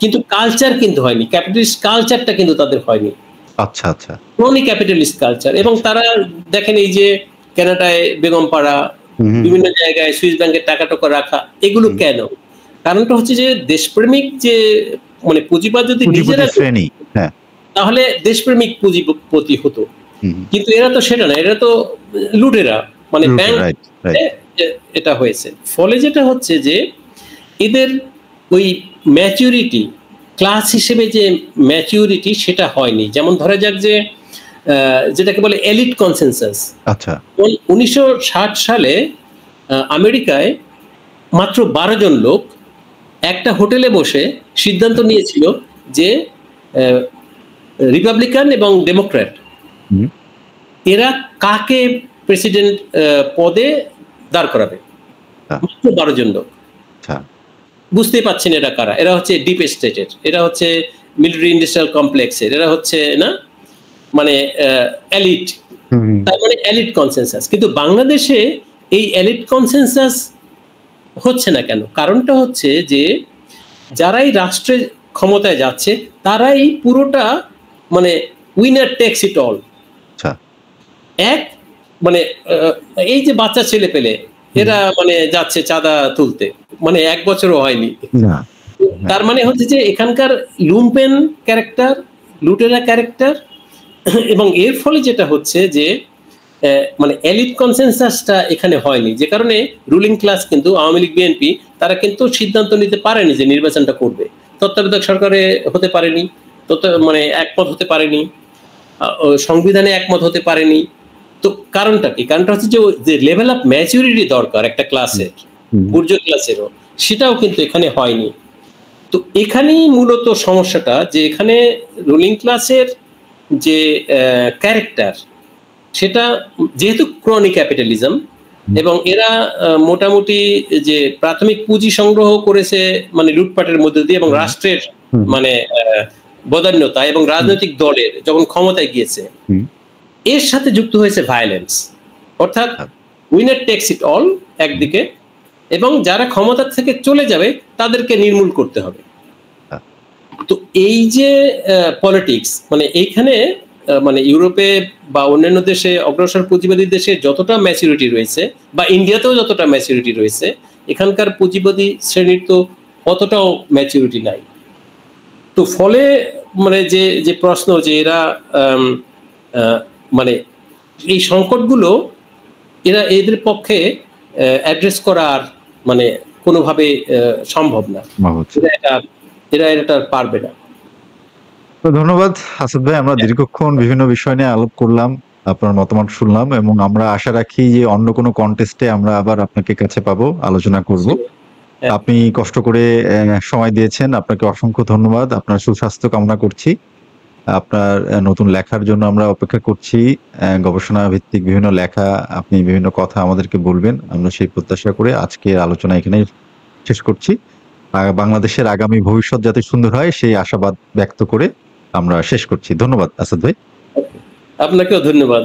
কিন্তু কালচার কিন্তু হয়নি, ক্যাপিটালিস্ট কালচারটা কিন্তু তাদের হয়নি। আচ্ছা আচ্ছা, ক্রনি ক্যাপিটালিস্ট কালচার। এবং তারা দেখেন এই যে কানাডায় বেগমপাড়া, বিভিন্ন জায়গায় সুইস ব্যাংকের টাকা টাকা রাখা, এগুলো কেন? কারণটা হচ্ছে যে দেশপ্রেমিক যে মানে পুঁজিবাদ যদি নিজেরা তাহলে দেশপ্রেমিক পুঁজিপতি হতো, কিন্তু এরা তো সেটা না, এরা তো লুটেরা, মানে ব্যাংক এটা হয়েছে। ফলে যেটা হচ্ছে যে এদের ওই ম্যাচুরিটি, ক্লাস হিসেবে যে ম্যাচুরিটি সেটা হয়নি। যেমন ধরা যাক যে যেটাকে বলে এলিট কনসেনসাস। আচ্ছা, 1960 সালে আমেরিকায় মাত্র 12 জন লোক একটা হোটেলে বসে সিদ্ধান্ত নিয়েছিল যে রিপাবলিকান এবং ডেমোক্র্যাট এরা কাকে প্রেসিডেন্ট পদে দাঁড় করাবে। মাত্র 12 জন লোক। বুঝতেই পাচ্ছেন এরা কারা? এরা হচ্ছে ডিপ স্টেটের, এরা হচ্ছে মিলিটারি ইন্ডাস্ট্রিয়াল কমপ্লেক্সের, এরা হচ্ছে না মানে এলিট। তার মানে এলিট কনসেনসাস। কিন্তু বাংলাদেশে এই এলিট কনসেনসাস হচ্ছে না কেন? কারণটা হচ্ছে যে যারাই রাষ্ট্রের ক্ষমতায় যাচ্ছে তারাই পুরোটা মানে উইনার টেক্স ইট অল। এক মানে এই যে বাচ্চা ছেলে পেলে এরা মানে যাচ্ছে চাঁদা তুলতে, মানে 1 বছরও হয়নি। না, তার মানে হচ্ছে যে এখানকার লুম্পেন ক্যারেক্টার, লুটেরা ক্যারেক্টার, এবং এর ফলে যেটা হচ্ছে যে মানে এলিট কনসেনসাসটা এখানে হয়নি, যে কারণে রুলিং ক্লাস কিন্তু আওয়ামী লীগ বিএনপি তারা কিন্তু সিদ্ধান্ত নিতে পারেনি যে নির্বাচনটা করবে, তত্ত্বাবধায়ক সরকারে হতে পারেনি, মানে একমত হতে পারেনি, সংবিধানে একমত হতে পারেনি। তো কারণটা কি? কারণটা হচ্ছে যে লেভেল অফ ম্যাচুরিটি দরকার একটা ক্লাসের, বুর্জোয়া ক্লাসেরও, সেটাও কিন্তু এখানে হয়নি। তো এখানেই মূলত সমস্যাটা, যে এখানে রুলিং ক্লাসের যে ক্যারেক্টার, সেটা যেহেতু ক্রনি ক্যাপিটালিজম, এবং এরা মোটামুটি যে প্রাথমিক পুঁজি সংগ্রহ করেছে মানে লুটপাটের মধ্যে দিয়ে, এবং রাষ্ট্রের মানে বদান্যতা এবং রাজনৈতিক দলের যখন ক্ষমতায় গিয়েছে, এর সাথে যুক্ত হয়েছে ভায়োলেন্স, অর্থাৎ উইনার টেক্স ইট অল একদিকে, এবং যারা ক্ষমতা থেকে চলে যাবে তাদেরকে নির্মূল করতে হবে। তো এই যে পলিটিক্স, মানে এইখানে মানে ইউরোপে বা অন্যান্য দেশে অগ্রসর পুঁজিবাদী দেশে যতটা ম্যাচুরিটি রয়েছে, বা ইন্ডিয়াতেও যতটা ম্যাচুরিটি রয়েছে, এখানকার পুঁজিবাদী শ্রেণীর তো অতটাও ম্যাচুরিটি নাই। তো ফলে মানে যে প্রশ্ন, যে এরা মানে এই সংকটগুলো এদের পক্ষে অ্যাড্রেস করা আর মানে কোনোভাবে সম্ভব না, এরা এটা পারবে না। তো ধন্যবাদ আসাদ ভাই, আমরা দীর্ঘক্ষণ বিভিন্ন বিষয় নিয়ে আলাপ করলাম, আপনার মতামত শুনলাম, এবং আমরা আশা রাখি যে অন্য কোনো কন্টেস্টে আমরা আবার আপনাকে কাছে পাবো, আলোচনা করব। আপনি কষ্ট করে সময় দিয়েছেন, আপনাকে অসংখ্য ধন্যবাদ। আপনার সুস্বাস্থ্য কামনা করছি। আপনার নতুন লেখার জন্য আমরা অপেক্ষা করছি, গবেষণা ভিত্তিক বিভিন্ন লেখা, আপনি বিভিন্ন কথা আমাদেরকে বলবেন, আমরা সেই প্রত্যাশা করে আজকের আলোচনা এখানে শেষ করছি। বাংলাদেশের আগামী ভবিষ্যৎ যাতে সুন্দর হয় সেই আশাবাদ ব্যক্ত করে আমরা শেষ করছি। ধন্যবাদ আসাদ ভাই। আপনাকেও ধন্যবাদ।